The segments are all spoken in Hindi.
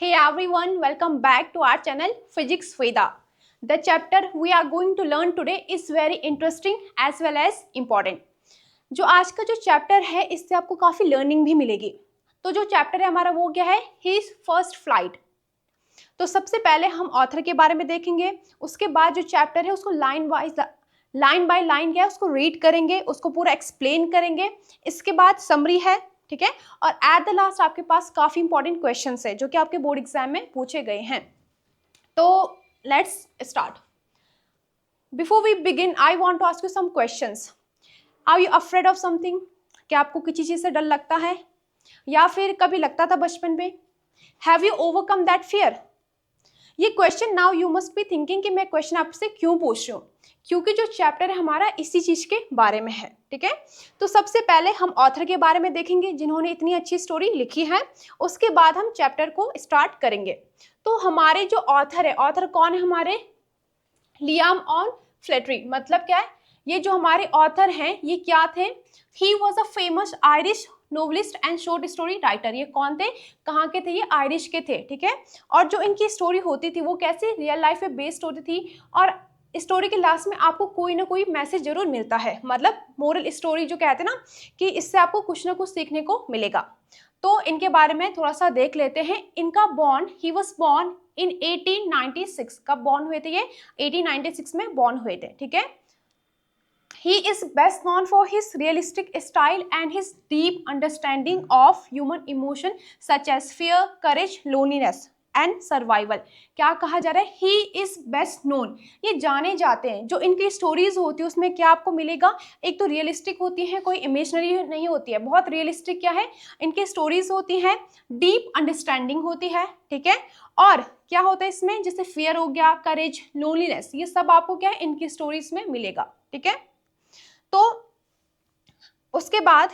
Hey everyone, welcome back to our channel Physics Veda. The chapter we are going to learn today is very interesting as well as important. जो आज का जो चैप्टर है इससे आपको काफ़ी लर्निंग भी मिलेगी. तो जो चैप्टर है हमारा वो क्या है? His first flight. तो सबसे पहले हम ऑथर के बारे में देखेंगे. उसके बाद जो चैप्टर है उसको लाइन बाय लाइन क्या है उसको रीड करेंगे, उसको पूरा एक्सप्लेन करेंगे. इसके बाद समरी है, ठीक है. और एट द लास्ट आपके पास काफी इंपॉर्टेंट क्वेश्चंस है जो कि आपके बोर्ड एग्जाम में पूछे गए हैं. तो let's start. Before we begin I want to ask you some questions. Are you afraid of something? क्या आपको किसी चीज से डर लगता है या फिर कभी लगता था बचपन में? Have you overcome that fear? ये question now you must be thinking कि मैं क्वेश्चन आपसे क्यों पूछ रही हूँ, क्योंकि जो चैप्टर है हमारा इसी चीज के बारे में है, ठीक है. तो सबसे पहले हम ऑथर के बारे में देखेंगे जिन्होंने इतनी अच्छी स्टोरी लिखी है. उसके बाद हम चैप्टर को स्टार्ट करेंगे. तो हमारे जो ऑथर है, ऑथर कौन है हमारे? Liam O'Flaherty. मतलब क्या है? ये जो हमारे ऑथर हैं ये क्या थे? He was a famous Irish novelist and short story writer. ये कौन थे? कहाँ के थे? ये आयरिश के थे, ठीक है. और जो इनकी स्टोरी होती थी वो कैसे रियल लाइफ पे बेस्ड होती थी और स्टोरी के लास्ट में आपको कोई ना कोई मैसेज जरूर मिलता है. मतलब मोरल स्टोरी जो कहते हैं ना कि इससे आपको कुछ ना कुछ सीखने को मिलेगा. तो इनके बारे में थोड़ा सा देख लेते हैं. इनका born, he was born in 1896. कब बॉर्न हुए थे ये? 1896 में बॉर्न हुए थे, ठीक है. He is best known for his realistic style and his deep understanding of human emotion such as fear, courage, loneliness and survival. क्या कहा जा रहा है? He is best known. ये जाने जाते हैं. जो इनकी स्टोरीज होती है उसमें क्या आपको मिलेगा? एक तो रियलिस्टिक होती है, कोई इमेजिनरी नहीं होती है, बहुत रियलिस्टिक क्या है इनकी स्टोरीज होती हैं. डीप अंडरस्टैंडिंग होती है, ठीक है. और क्या होता है इसमें? जैसे फियर हो गया, करेज, लोनलीनेस, ये सब आपको क्या है इनकी स्टोरीज में मिलेगा, ठीक है. तो उसके बाद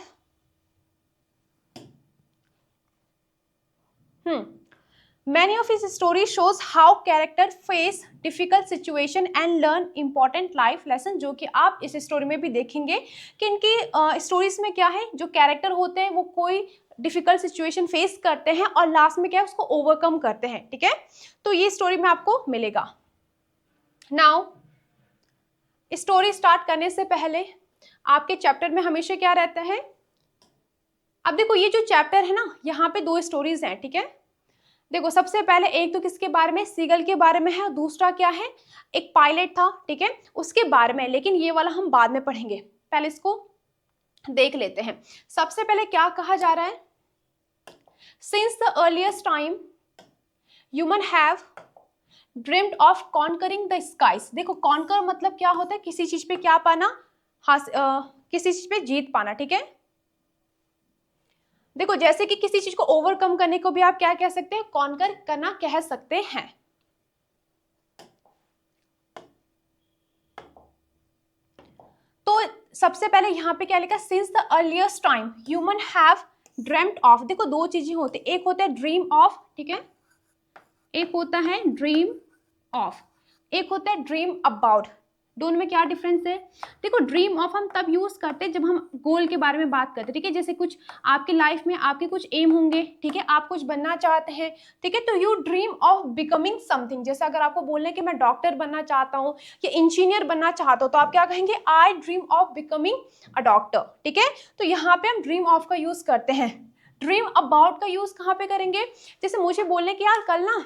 many of his stories shows how character face difficult situation and learn important life lesson. जो कि आप इस स्टोरी में भी देखेंगे कि इनकी स्टोरीज में क्या है, जो कैरेक्टर होते हैं वो कोई डिफिकल्ट सिचुएशन फेस करते हैं और लास्ट में क्या है उसको ओवरकम करते हैं, ठीक है. तो ये स्टोरी में आपको मिलेगा. नाउ स्टोरी स्टार्ट करने से पहले आपके चैप्टर में हमेशा क्या रहता है? अब देखो ये जो चैप्टर है ना यहाँ पे दो स्टोरीज हैं, ठीक है. देखो सबसे पहले एक तो किसके बारे में? सीगल के बारे में है. दूसरा क्या है? एक पायलट था, ठीक है, उसके बारे में. लेकिन ये वाला हम बाद में पढ़ेंगे, पहले इसको देख लेते हैं. सबसे पहले क्या कहा जा रहा है? Since the earliest time human have dreamed of conquering the skies. देखो कॉन्कर मतलब क्या होता है? किसी चीज पे क्या पाना, किसी चीज पे जीत पाना, ठीक है. देखो जैसे कि किसी चीज को ओवरकम करने को भी आप क्या कह सकते हैं? कॉन्कर करना कह सकते हैं. तो सबसे पहले यहां पे क्या लिखा? Since the earliest time human have dreamed of. देखो दो चीजें होती है, एक होता है ड्रीम ऑफ, ठीक है, एक होता है ड्रीम ऑफ, एक होता है ड्रीम अबाउट. दोनों में क्या डिफरेंस है? देखो ड्रीम ऑफ हम तब यूज करते हैं जब हम गोल के बारे में बात करते हैं, ठीक है. जैसे कुछ आपकी लाइफ में आपके कुछ एम होंगे, ठीक है, आप कुछ बनना चाहते हैं, ठीक है, तो you dream of becoming something. जैसे अगर आपको बोलना है कि मैं डॉक्टर बनना चाहता हूँ या इंजीनियर बनना चाहता हूँ तो आप क्या कहेंगे? आई dream of becoming a doctor, ठीक है. तो यहाँ पे हम ड्रीम ऑफ का यूज करते हैं. ड्रीम अबाउट का यूज कहाँ पे करेंगे? जैसे मुझे बोलने कि यार कल ना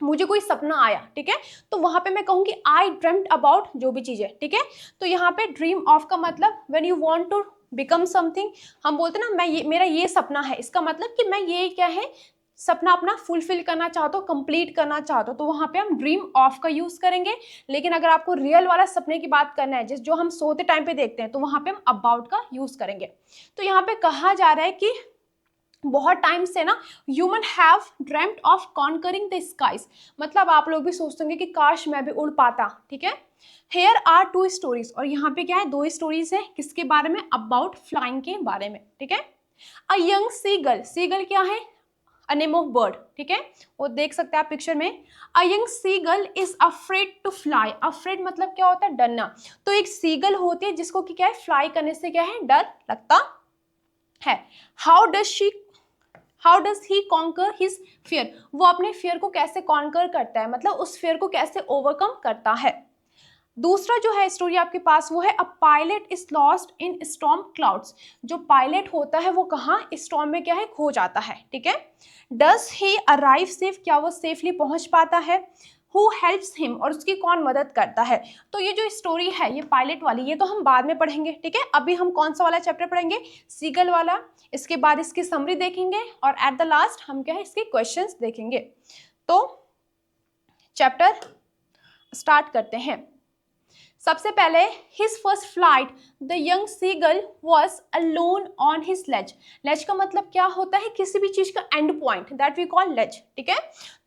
मुझे कोई सपना आया, ठीक है, तो वहां पे मैं कहूंगी आई ड्रीम्ड अबाउट जो भी चीज है, ठीक है. तो यहाँ पे ड्रीम ऑफ का मतलब when you want to become something, हम बोलते ना मैं मेरा ये सपना है, इसका मतलब कि मैं ये क्या है सपना अपना फुलफिल करना चाहता हूँ, कंप्लीट करना चाहता हूँ, तो वहां पे हम ड्रीम ऑफ का यूज करेंगे. लेकिन अगर आपको रियल वाला सपने की बात करना है जिस जो हम सोते टाइम पे देखते हैं तो वहां पे हम अबाउट का यूज करेंगे. तो यहाँ पे कहा जा रहा है कि बहुत टाइम से ना human have dreamed of conquering the skies. मतलब आप लोग भी सोचते होंगे कि काश मैं भी उड़ पाता, ठीक है. Here are two stories. और यहाँ पे क्या है? दो स्टोरीज है. किसके बारे में? अबाउट फ्लाइंग के बारे में, ठीक है. अ यंग सीगल. सीगल क्या है? अ नेम ऑफ बर्ड, ठीक है, वो देख सकते हैं आप पिक्चर में. A young seagull is afraid to fly. Afraid मतलब क्या होता है? डरना. तो एक सीगल होती है जिसको कि क्या है फ्लाई करने से क्या है डर लगता है. How does she how does he conquer his fear, वो अपने फियर को कैसे कॉन्कर करता है, मतलब उस फियर को कैसे ओवरकम करता है। दूसरा जो है स्टोरी आपके पास वो है a pilot is lost in storm clouds, जो पायलट होता है वो कहाँ स्टॉर्म में क्या है खो जाता है, ठीक है। डज ही अराइव सेफ, क्या वो सेफली पहुंच पाता है। हु हेल्प्स हिम, और उसकी कौन मदद करता है। तो ये जो स्टोरी है ये पायलट वाली, ये तो हम बाद में पढ़ेंगे, ठीक है। अभी हम कौन सा वाला चैप्टर पढ़ेंगे, सीगल वाला, इसके बाद इसकी समरी देखेंगे और एट द लास्ट हम क्या है इसके क्वेश्चंस देखेंगे। तो चैप्टर स्टार्ट करते हैं। सबसे पहले his first flight the young seagull was alone on his ledge. Ledge का मतलब क्या होता है, किसी भी चीज का end point, that we call ledge, ठीक है।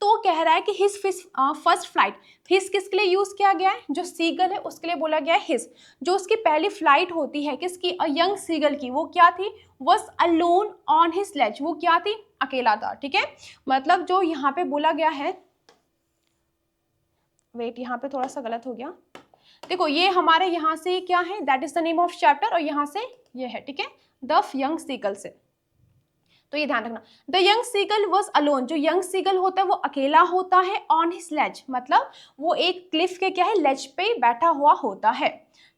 तो वो कह रहा है कि हिज फर्स्ट फ्लाइट, हिज किसके लिए यूज किया गया है, जो सीगल है उसके लिए बोला गया है हिज। जो उसकी पहली फ्लाइट होती है किसकी, अ यंग सीगल की, वो क्या थी, वॉज अलोन ऑन हिज लेज, वो क्या थी, अकेला था, ठीक है। मतलब जो यहाँ पे बोला गया है, वेट यहाँ पे थोड़ा सा गलत हो गया, देखो ये हमारे यहाँ से क्या है, that is the name of chapter, और यहाँ से ये है, ठीक है, द यंग सीगल से, तो ये ध्यान रखना। The young seagull was alone, जो यंग सीगल होता है वो अकेला होता है, ऑन हिज लेज मतलब वो एक क्लिफ के क्या है लेज पे बैठा हुआ होता है।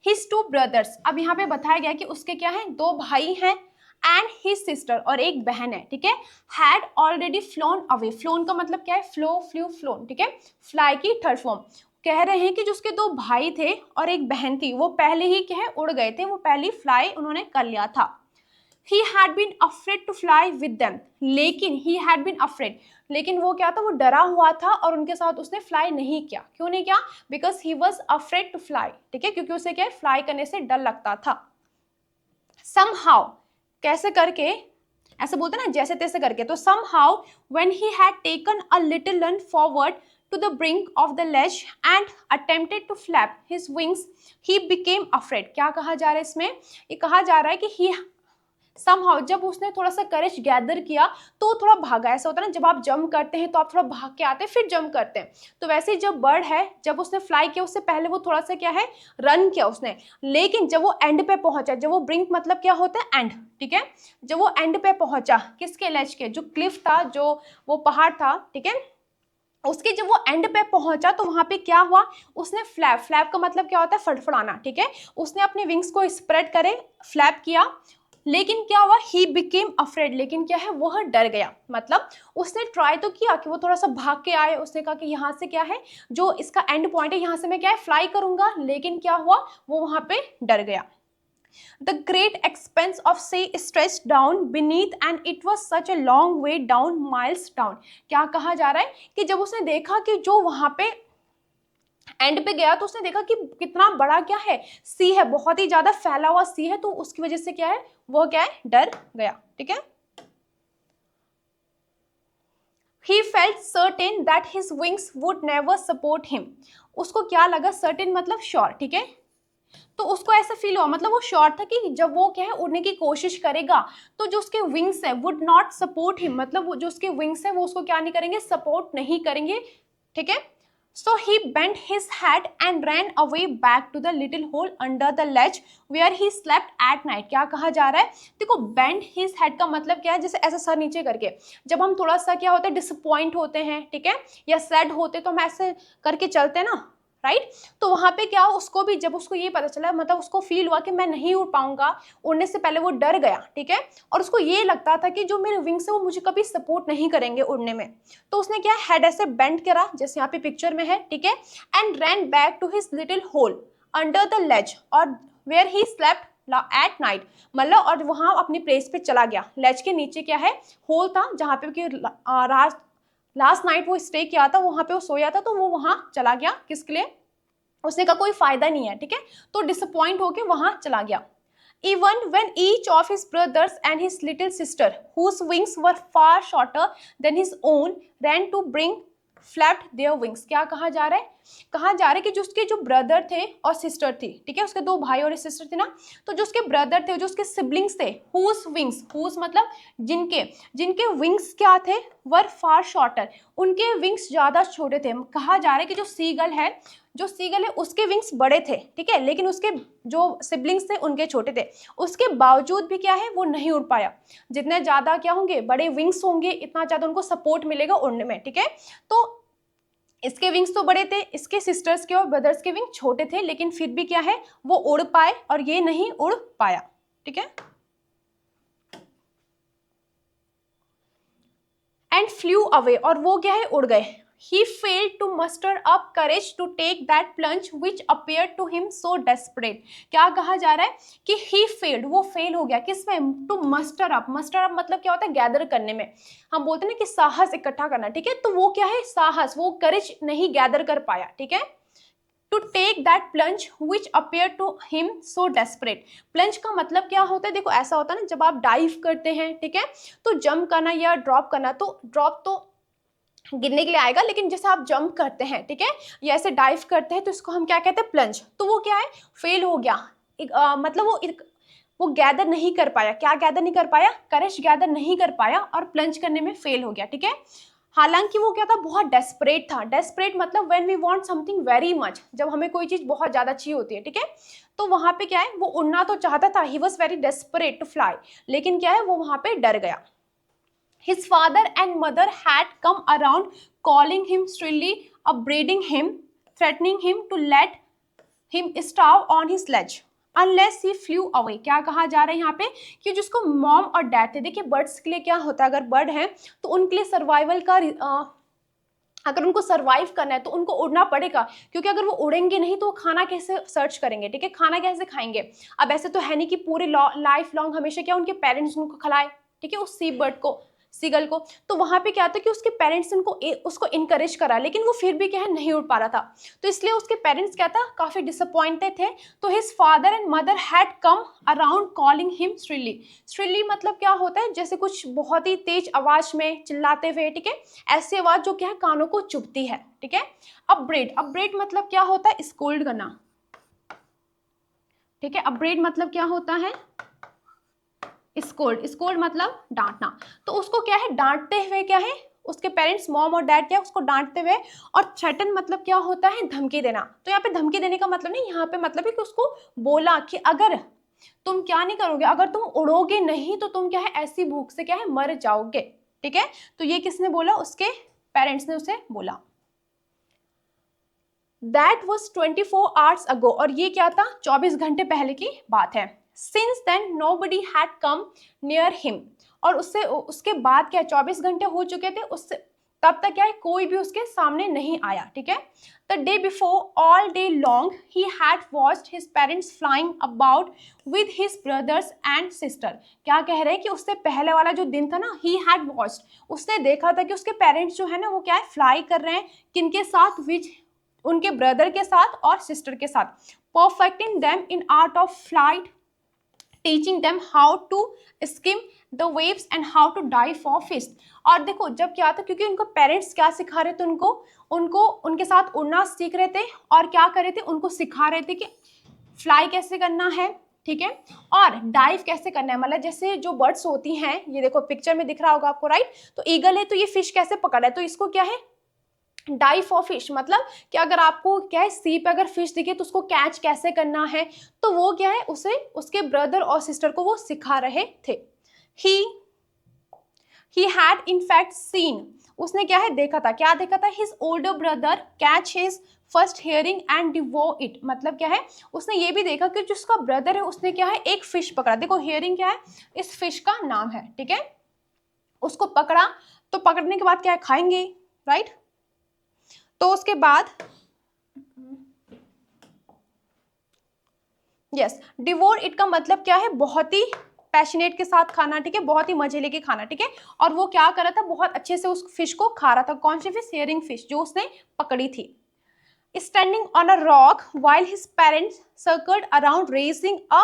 हिज टू ब्रदर्स, अब यहाँ पे बताया गया कि उसके क्या है, दो भाई हैं, एंड हिज सिस्टर, और एक बहन है, ठीक है। Had already phloem away, phloem का मतलब क्या है, फ्लो फ्लू फ्लोन, ठीक है, फ्लाई की थर्ड फॉर्म। कह रहे हैं कि जो उसके दो भाई थे और एक बहन थी वो पहले ही क्या है उड़ गए थे, वो पहली फ्लाई उन्होंने कर लिया था। He had been afraid to fly with them, लेकिन he had been afraid, लेकिन वो क्या था, वो डरा हुआ था और उनके साथ उसने फ्लाई नहीं किया। क्यों नहीं किया, because he was afraid to fly, ठीक है, क्योंकि उसे क्या है फ्लाई करने से डर लगता था। somehow, कैसे करके, ऐसे बोलते ना जैसे तैसे करके, तो somehow when he had taken a little run forward to the brink of the ledge and attempted to flap his wings, he became afraid। क्या कहा जा रहा है इसमें, ये कहा जा रहा है कि he somehow, जब उसने थोड़ा सा करेज गैदर किया तो थोड़ा भागा। ऐसा होता है ना जब आप जंप करते हैं तो आप थोड़ा भाग के आते हैं फिर जंप करते हैं, तो वैसे ही जब बर्ड है जब उसने फ्लाई किया उससे पहले वो थोड़ा सा क्या है रन किया उसने, लेकिन जब वो एंड पे पहुंचा, जब वो ब्रिंक मतलब क्या होता है एंड, ठीक है, जब वो एंड पे पहुंचा किसके लेज के, जो क्लिफ था, जो वो पहाड़ था, ठीक है, उसके जब वो एंड पे पहुंचा तो वहां पे क्या हुआ, उसने फ्लैप, फ्लैप का मतलब क्या होता है फड़फड़ाना, ठीक है, उसने अपने विंग्स को स्प्रेड करे, फ्लैप किया, लेकिन क्या हुआ, ही बिकेम अफ्रेड, लेकिन क्या है वह डर गया। मतलब उसने ट्राई तो किया कि वो थोड़ा सा भाग के आए, उसने कहा कि यहाँ से क्या है जो इसका एंड पॉइंट है यहाँ से मैं क्या है फ्लाई करूंगा, लेकिन क्या हुआ वो वहां पे डर गया। The great expanse of sea stretched down beneath and it was such a long way down, miles down। क्या कहा जा रहा है कि जब उसने देखा कि जो वहां पे एंड पे गया तो उसने देखा कि कितना बड़ा क्या है सी है, बहुत ही ज्यादा फैला हुआ सी है, तो उसकी वजह से क्या है वो क्या है डर गया, ठीक है। He felt certain that his wings would never support him। उसको क्या लगा, सर्टेन मतलब श्योर, ठीक है, तो उसको ऐसा फील हुआ, मतलब वो श्योर था कि जब वो क्या है उड़ने की कोशिश करेगा तो जो उसके विंग्स है वुड नॉट सपोर्ट हिम, मतलब वो जो उसके विंग्स है वो उसको क्या नहीं करेंगे, सपोर्ट नहीं करेंगे, ठीक है। So he bent his head and ran away back to the little hole under the ledge where he slept at night। क्या कहा जा रहा है, देखो bend his head का मतलब क्या है, जैसे ऐसा सर नीचे करके, जब हम थोड़ा सा क्या होता है डिसअपॉइंट होते हैं, ठीक है, या सैड होते तो हम ऐसे करके चलते हैं ना, राइट। तो वहां पे क्या उसको भी जब उसको ये पता चला, मतलब उसको फील हुआ कि मैं नहीं उड़ पाऊंगा, उड़ने से पहले वो डर गया, ठीक है, और उसको ये लगता था कि जो मेरे विंग्स है वो मुझे कभी सपोर्ट नहीं करेंगे उड़ने में, तो उसने क्या हेड ऐसे बेंड करा जैसे यहाँ पे पिक्चर में है, ठीक है, and ran back to his little hole under the ledge और where he slept at night, मतलब और वहां अपनी प्लेस पे चला गया। लेज के नीचे क्या है होल था जहाँ पे कि लास्ट नाइट वो स्टे किया था, वहां पे वो सोया था, तो वो वहां चला गया किसके लिए, उसने का कोई फायदा नहीं है, ठीक है, तो डिसअपॉइंट होके वहां चला गया। Even when each of his brothers and his little sister, whose wings were far shorter than his own, ran to bring flapped their wings। क्या कहा जा रहा है, कहा जा रहा है कि जो उसके जो ब्रदर थे और सिस्टर थी, ठीक है, उसके 2 भाई और सिस्टर थे ना, तो जो उसके ब्रदर थे, जो उसके सिबलिंग्स थे, हुज विंग्स, हुज मतलब जिनके जिनके विंग्स क्या थे, वर फार शॉर्टर, उनके विंग्स ज़्यादा छोटे थे। कहा जा रहा है कि जो सीगल है उसके विंग्स बड़े थे, ठीक है, लेकिन उसके जो सिबलिंग्स थे उनके छोटे थे। उसके बावजूद भी क्या है, वो नहीं उड़ पाया। जितने ज़्यादा क्या होंगे, बड़े विंग्स होंगे, इतना ज़्यादा उनको सपोर्ट मिलेगा उड़ने में, ठीक है। तो इसके विंग्स तो बड़े थे, इसके सिस्टर्स के और ब्रदर्स के विंग छोटे थे, लेकिन फिर भी क्या है, वो उड़ पाए और ये नहीं उड़ पाया, ठीक है। एंड फ्लू अवे, और वो क्या है, उड़ गए। He failed to muster up courage to take that plunge which appeared to him so desperate. क्या कहा जा रहा है कि he failed, वो फेल हो गया किसमें, to muster up, muster up मतलब क्या होता है, गैदर करने में। हम बोलते हैं ना कि साहस इकट्ठा करना, ठीक है, तो वो क्या है, साहस, वो करेज नहीं गैदर कर पाया, ठीक है। To take that plunge which appeared to him so desperate. Plunge का मतलब क्या होता है, देखो ऐसा होता है ना, जब आप डाइव करते हैं, ठीक है, तो जंप करना या ड्रॉप करना, तो ड्रॉप तो गिरने के लिए आएगा, लेकिन जैसे आप जंप करते हैं, ठीक है, या ऐसे डाइव करते हैं, तो इसको हम क्या कहते हैं, प्लंज। तो वो क्या है, फेल हो गया, मतलब वो गैदर नहीं कर पाया। क्या गैदर नहीं कर पाया, करेज गैदर नहीं कर पाया और प्लंज करने में फेल हो गया, ठीक है। हालांकि वो क्या था, बहुत डेस्परेट था। डेस्परेट मतलब when we want something very much, जब हमें कोई चीज बहुत ज्यादा चाहिए होती है, ठीक है, तो वहां पे क्या है, वो उड़ना तो चाहता था, he was very desperate to fly, लेकिन क्या है, वो वहां पे डर गया। His father and mother had come around, calling him shrilly, upbraiding him, threatening him to let him starve on his ledge unless he flew away. क्या कहा जा रहा है यहाँ पे कि जिसको मॉम और डैड थे, देखिए बर्ड्स के लिए क्या होता है, अगर बर्ड है तो उनके लिए सर्वाइवल का अगर उनको सर्वाइव करना है तो उनको उड़ना पड़ेगा, क्योंकि अगर वो उड़ेंगे नहीं तो वो खाना कैसे सर्च करेंगे, ठीक है, खाना कैसे खाएंगे। अब ऐसे तो है नहीं कि पूरे लाइफ लॉन्ग हमेशा क्या उनके पेरेंट्स उनको खिलाए, ठीक है, उस सी बर्ड को, सीगल को। तो वहां पे क्या था कि उसके पेरेंट्स उसको इनकरेज करा, लेकिन वो फिर भी क्या है, नहीं उड़ पा रहा था। तो इसलिए उसके पेरेंट्स क्या था, काफी डिसअपॉइंटेड थे। तो his father and mother had come around calling him shrilly. Shrilly मतलब क्या होता है, जैसे कुछ बहुत ही तेज आवाज में चिल्लाते हुए, ठीक है, ऐसी आवाज जो क्या है, कानों को चुभती है, ठीक है। अपब्रेड मतलब क्या होता है, स्कोल्ड करना, ठीक है। अपब्रेड मतलब क्या होता है, स्कोल्ड मतलब डांटना। तो उसको क्या है, डांटते हुए क्या है, उसके पेरेंट्स मॉम और डैड क्या है, उसको डांटते हुए। और थ्रेटन मतलब क्या होता है, धमकी देना। तो यहाँ पे धमकी देने का मतलब नहीं, यहाँ पे मतलब है कि उसको बोला कि अगर तुम क्या नहीं करोगे, अगर तुम उड़ोगे नहीं तो तुम क्या है, ऐसी भूख से क्या है, मर जाओगे, ठीक है। तो ये किसने बोला, उसके पेरेंट्स ने उसे बोला। दैट वॉज 24 hours ago, और ये क्या था, 24 घंटे पहले की बात है। Since then nobody had come near him, और उसके बाद क्या, 24 घंटे हो चुके थे, उससे तब तक क्या है, कोई भी उसके सामने नहीं आया, ठीक है। The day before, all day long he had watched his parents flying about with his brothers and sister. क्या कह रहे हैं कि उससे पहले वाला जो दिन था ना, he had watched, उसने देखा था कि उसके पेरेंट्स जो है ना, वो क्या है, फ्लाई कर रहे हैं, किनके साथ, विच, उनके ब्रदर के साथ और सिस्टर के साथ। Perfecting them in art of flight, teaching them how to skim the waves and how to dive for fish. और देखो जब क्या था, क्योंकि उनको पेरेंट्स क्या सिखा रहे थे, उनको उनके साथ उड़ना सीख रहे थे, और क्या कर रहे थे, उनको सिखा रहे थे कि फ्लाई कैसे करना है, ठीक है, और डाइव कैसे करना है। मतलब जैसे जो बर्ड्स होती हैं, ये देखो पिक्चर में दिख रहा होगा आपको, राइट, तो ईगल है तो ये फिश कैसे पकड़ रहा है, तो इसको क्या है, डाइव फॉर फिश, मतलब कि अगर आपको क्या है, सी पे अगर फिश दिखे तो उसको कैच कैसे करना है, तो वो क्या है, उसे उसके ब्रदर और सिस्टर को वो सिखा रहे थे। he had in fact seen, उसने क्या है, देखा था, क्या देखा था, his older brother catch his first herring and devour it, मतलब क्या है, उसने ये भी देखा कि जिसका ब्रदर है उसने क्या है, एक फिश पकड़ा। देखो हेयरिंग क्या है, इस फिश का नाम है, ठीक है, उसको पकड़ा, तो पकड़ने के बाद क्या है, खाएंगे, राइट। तो उसके बाद यस, डिवोर इट का मतलब क्या है, बहुत ही पैशनेट के साथ खाना, ठीक है, बहुत ही मजे लेके खाना, ठीक है। और वो क्या कर रहा था, बहुत अच्छे से उस फिश को खा रहा था। कौन सी फिश, हेयरिंग फिश, जो उसने पकड़ी थी। Standing on a rock while his parents circled around raising a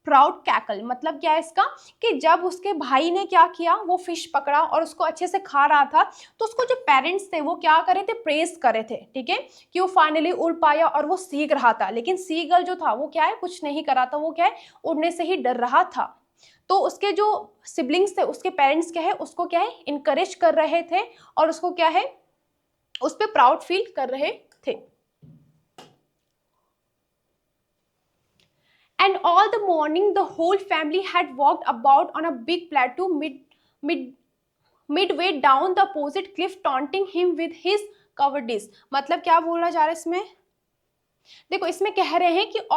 proud cackle, मतलब क्या है इसका कि जब उसके भाई ने क्या किया, वो फिश पकड़ा और उसको अच्छे से खा रहा था, तो उसको जो पेरेंट्स थे वो क्या करे थे, प्रेज करे थे, ठीक है, कि वो फाइनली उड़ पाया और वो सीख रहा था। लेकिन सीगल जो था वो क्या है, कुछ नहीं करा था, वो क्या है, उड़ने से ही डर रहा था। तो उसके जो सिबलिंग्स थे, उसके पेरेंट्स क्या है, उसको क्या है, इनकरेज कर रहे थे और उसको क्या है, उस पर प्राउड फील कर रहे थे। And all the morning the whole family had walked about on a big plateau midway down the opposite cliff, taunting him with his cowardice। मतलब क्या बोला जा रहा है इसमें, देखो इसमें कह रहे हैं कि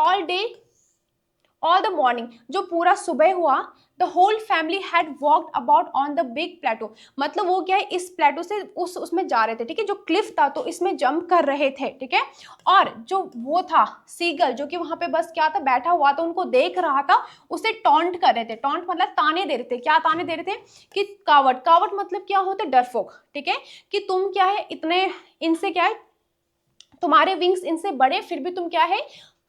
ऑल द मॉर्निंग, जो पूरा सुबह हुआ, the whole family had walked about on the big plateau, मतलब वो क्या है, इस प्लेटो से उसमें जा रहे थे, ठीक है, जो क्लिफ था तो इसमें जंप कर रहे थे, ठीक है। और जो वो था सीगल, जो कि वहां पे बस क्या था, बैठा हुआ था, उनको देख रहा था, उसे टॉन्ट कर रहे थे। टॉन्ट मतलब ताने दे रहे थे। क्या ताने दे रहे थे कि कावट, कावट मतलब क्या होते, डरपोक, ठीक है, कि तुम क्या है, इतने इनसे क्या है, तुम्हारे विंग्स इनसे बड़े, फिर भी तुम क्या है,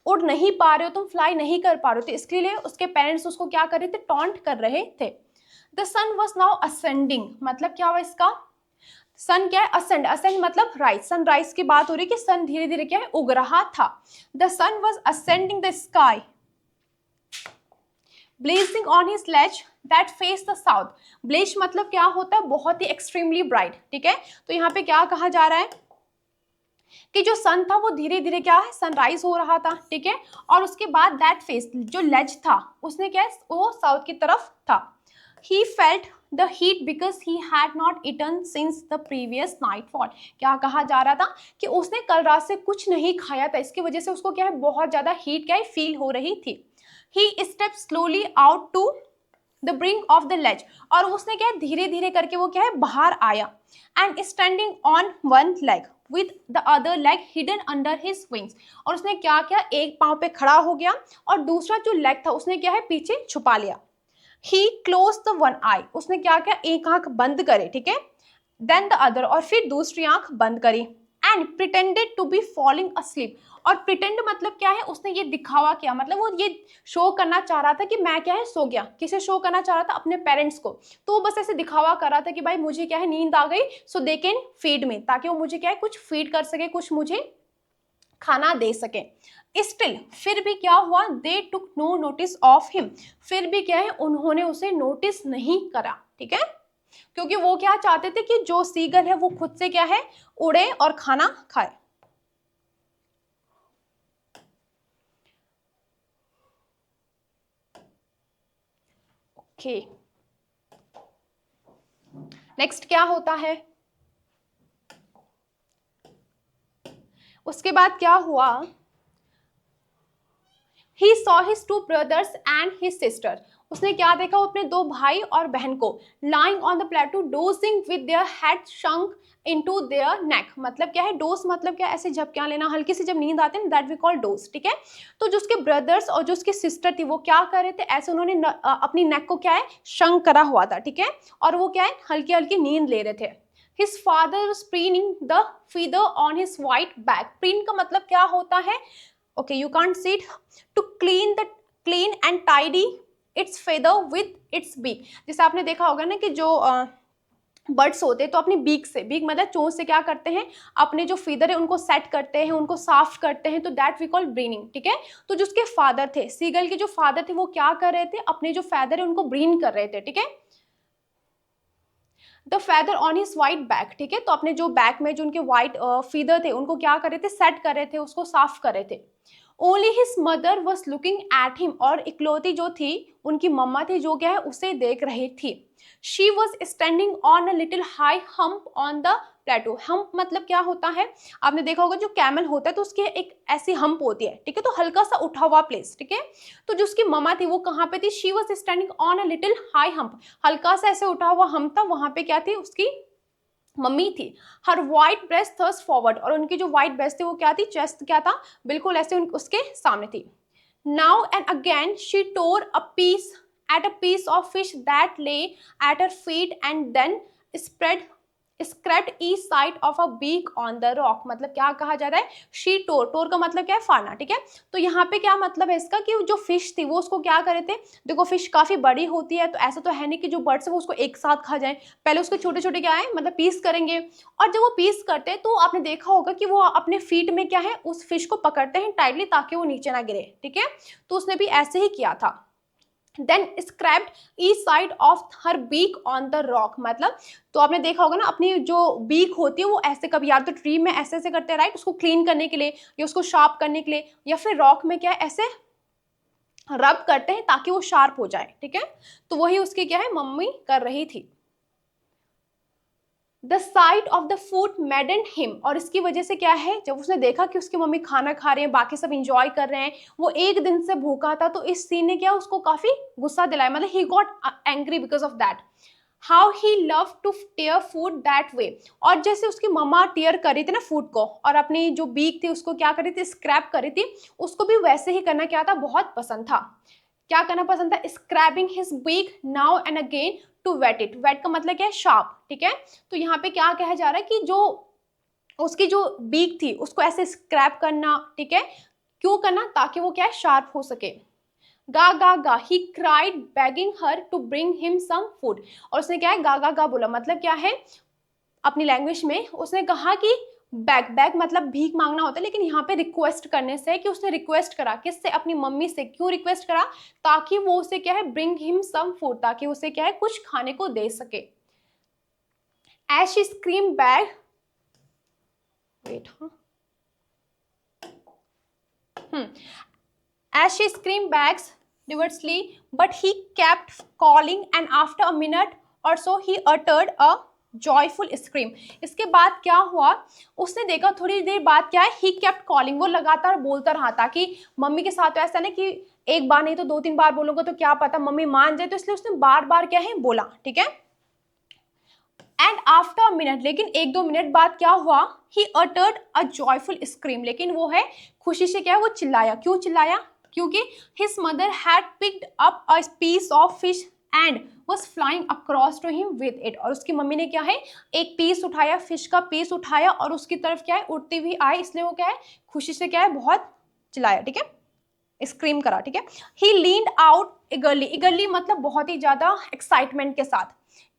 उड़ नहीं पा रहे हो, तुम फ्लाई नहीं कर पा रहे हो। तो इसके लिए उसके पेरेंट्स उसको क्या कर रहे थे, टॉन्ट कर रहे थे। The sun was now ascending, मतलब क्या हुआ इसका, सन क्या है, असेंड, असेंड मतलब राइज, सनराइज की बात हो रही है कि सन धीरे धीरे क्या है, उग रहा था। The sun was ascending the sky blazing on his sledge that face the south. Blaze मतलब क्या होता है, बहुत ही एक्सट्रीमली ब्राइट, ठीक है। तो यहाँ पे क्या कहा जा रहा है कि जो सन था वो धीरे धीरे क्या है, सनराइज हो रहा था, ठीक है। और उसके बाद दैट फेस, जो लेज था, उसने क्या है, वो साउथ की तरफ था। He felt the heat because he had not eaten since the previous night fall. क्या कहा जा रहा था कि उसने कल रात से कुछ नहीं खाया था, इसकी वजह से उसको क्या है, बहुत ज्यादा हीट क्या है, फील हो रही थी। He step slowly out to the brink of the ledge, और उसने क्या है, धीरे धीरे करके वो क्या है, बाहर आया। And standing on one leg with the other leg hidden under his wings, और उसने क्या किया, एक पांव पे खड़ा हो गया और दूसरा जो लेग था उसने क्या है, पीछे छुपा लिया। ही क्लोज द वन आई, उसने क्या किया, एक आंख बंद करे, ठीक है, देन द अदर, और फिर दूसरी आंख बंद करी। And pretended to be falling asleep, और प्रिटेंड मतलब क्या है, उसने ये दिखावा किया, मतलब वो ये शो करना चाह रहा था कि मैं क्या है, सो गया। किसे शो करना चाह रहा था, अपने पेरेंट्स को। तो वो बस ऐसे दिखावा कर रहा था कि भाई मुझे क्या है, नींद आ गई, सो दे कैन फीड मी, ताकि वो मुझे क्या है, कुछ फीड कर सके, कुछ मुझे खाना दे सके। स्टिल, फिर भी क्या हुआ, they took no notice of him, फिर भी क्या है, उन्होंने उसे नोटिस नहीं करा, ठीक है, क्योंकि वो क्या चाहते थे कि जो सीगल है वो खुद से क्या है, उड़े और खाना खाए। ओके, नेक्स्ट क्या होता है, उसके बाद क्या हुआ, He saw his two brothers and his sister, उसने क्या देखा, वो अपने दो भाई और बहन को lying on the plateau dozing with their head sunk into their neck, मतलब क्या है, डोज मतलब क्या, ऐसे झपकियां लेना, हल्की सी जब नींद आती है, दैट वी कॉल डोज, ठीक है। तो जो उसके ब्रदर्स और जो उसकी सिस्टर थी वो क्या कर रहे थे, ऐसे उन्होंने अपनी नेक को क्या है, शंक करा हुआ था, ठीक है, और वो क्या है, हल्की हल्की नींद ले रहे थे। His father was preening the feather on his white back, preen का मतलब क्या होता है, okay you can't see it, to clean and tidy its feather with its beak। जैसे आपने देखा होगा ना कि जो बर्ड्स होते हैं तो अपनी बीक से, बीक मतलब चोंच से क्या करते हैं, अपने जो फीदर है उनको सेट करते हैं, उनको साफ करते हैं, तो दैट वी कॉल ब्रीनिंग, ठीक है। तो जो उसके फादर थे, सीगल के जो फादर थे, वो क्या कर रहे थे, अपने जो फैदर है उनको ब्रीन कर रहे थे, ठीक है। The feather on his white back, ठीक है, तो अपने जो बैक में जो उनके वाइट फीदर थे उनको क्या कर रहे थे, सेट कर रहे थे, उसको साफ कर रहे थे। Only his mother was looking at him, और इकलौती जो थी उनकी मम्मा थी, जो क्या है, उसे देख रही थी। She was standing on a little high hump on the plateau. Hump मतलब क्या होता है, आपने देखा होगा जो कैमल होता है तो उसकी एक ऐसी हम्प होती है, ठीक है, तो हल्का सा उठा हुआ प्लेस, ठीक है। तो जो उसकी मम्मा थी वो कहाँ पे थी, she was standing on a little high hump, हल्का सा ऐसे उठा हुआ हम्प था, वहां पे क्या थी, उसकी मम्मी थी। हर वाइट ब्रेस्ट थर्स फॉरवर्ड, और उनकी जो वाइट ब्रेस्ट थी वो क्या थी, चेस्ट क्या था, बिल्कुल ऐसे उसके सामने थी। Now and again she tore a piece of fish that lay at her feet and then spread scraped each side of a beak on the rock, मतलब क्या कहा जा रहा है, शी टोर, टोर का मतलब क्या है, फाड़ना, ठीक है। तो यहाँ पे क्या मतलब है इसका कि जो फिश थी वो उसको क्या करे थे, देखो फिश काफी बड़ी होती है तो ऐसा तो है नहीं कि जो बर्ड्स है वो उसको एक साथ खा जाए, पहले उसके छोटे छोटे क्या है मतलब पीस करेंगे, और जब वो पीस करते हैं तो आपने देखा होगा कि वो अपने फीट में क्या है उस फिश को पकड़ते हैं टाइटली ताकि वो नीचे ना गिरे, ठीक है। तो उसने भी ऐसे ही किया था। Then scraped each side of her beak on the rock, मतलब तो आपने देखा होगा ना अपनी जो बीक होती है वो ऐसे कभी यार तो ट्री में ऐसे ऐसे करते हैं राइट, उसको क्लीन करने के लिए या उसको शार्प करने के लिए, या फिर रॉक में क्या है ऐसे रब करते हैं ताकि वो शार्प हो जाए, ठीक है। तो वही उसकी क्या है मम्मी कर रही थी। The site of the food मैडेंड him, और इसकी वजह से क्या है जब उसने देखा कि उसकी मम्मी खाना खा रहे हैं बाकी सब इंजॉय कर रहे हैं, वो एक दिन से भूखा था, तो इस सीन ने क्या उसको काफी गुस्सा दिलाया, मतलब he got angry because of that. How he love to tear food that way, और जैसे उसकी मम्मा टेयर कर रही थी ना फूड को और अपनी जो बीक थी उसको क्या कर रही थी स्क्रैप कर रही थी, उसको भी वैसे ही करना क्या था बहुत पसंद था। क्या करना पसंद था, scrabbing his beak now and again to whet it, whet का मतलब क्या है शार्प, ठीक है। तो यहाँ पे क्या कहा जा रहा है कि जो उसकी जो बीक थी उसको ऐसे स्क्रैप करना, ठीक है, क्यों करना, ताकि वो क्या है शार्प हो सके। गा गा ga he cried begging her to bring him some food, और उसने क्या है गा गा गा बोला, मतलब क्या है अपनी लैंग्वेज में उसने कहा कि बैग, बैग मतलब भीख मांगना होता है, लेकिन यहाँ पे रिक्वेस्ट करने से कि उसने रिक्वेस्ट करा किससे, अपनी मम्मी से, क्यों रिक्वेस्ट करा, ताकि वो उसे क्या है ब्रिंग हिम सम फूड, ताकि उसे क्या है कुछ खाने को दे सके। As she scream back, wait as she screamed back diversely, but he kept calling, and after a minute or so he uttered a joyful scream. इसके बाद क्या हुआ, उसने देखा थोड़ी देर बाद क्या है ही केप्ट कॉलिंग, वो लगातार बोलता रहा, ताकि मम्मी के साथ तो ऐसा नहीं कि एक बार नहीं तो दो तीन बार बोलूंगा तो क्या पता मम्मी मान जाए, तो इसलिए उसने बार बार क्या है बोला, ठीक है। एंड आफ्टर अ मिनट, लेकिन एक दो मिनट बाद क्या हुआ, he uttered a joyful scream, लेकिन वो है खुशी से क्या है वो चिल्लाया, क्यों चिल्लाया, क्योंकि his mother had picked up a piece of fish and was flying across to him with it, और उसकी मम्मी ने क्या है एक पीस उठाया, फिश का पीस उठाया और उसकी तरफ क्या है उड़ती हुई आई, इसलिए वो क्या है खुशी से क्या है बहुत चिल्लाया, ठीक है, स्क्रीम करा, ठीक है। He leaned out eagerly, eagerly मतलब बहुत ही ज्यादा एक्साइटमेंट के साथ,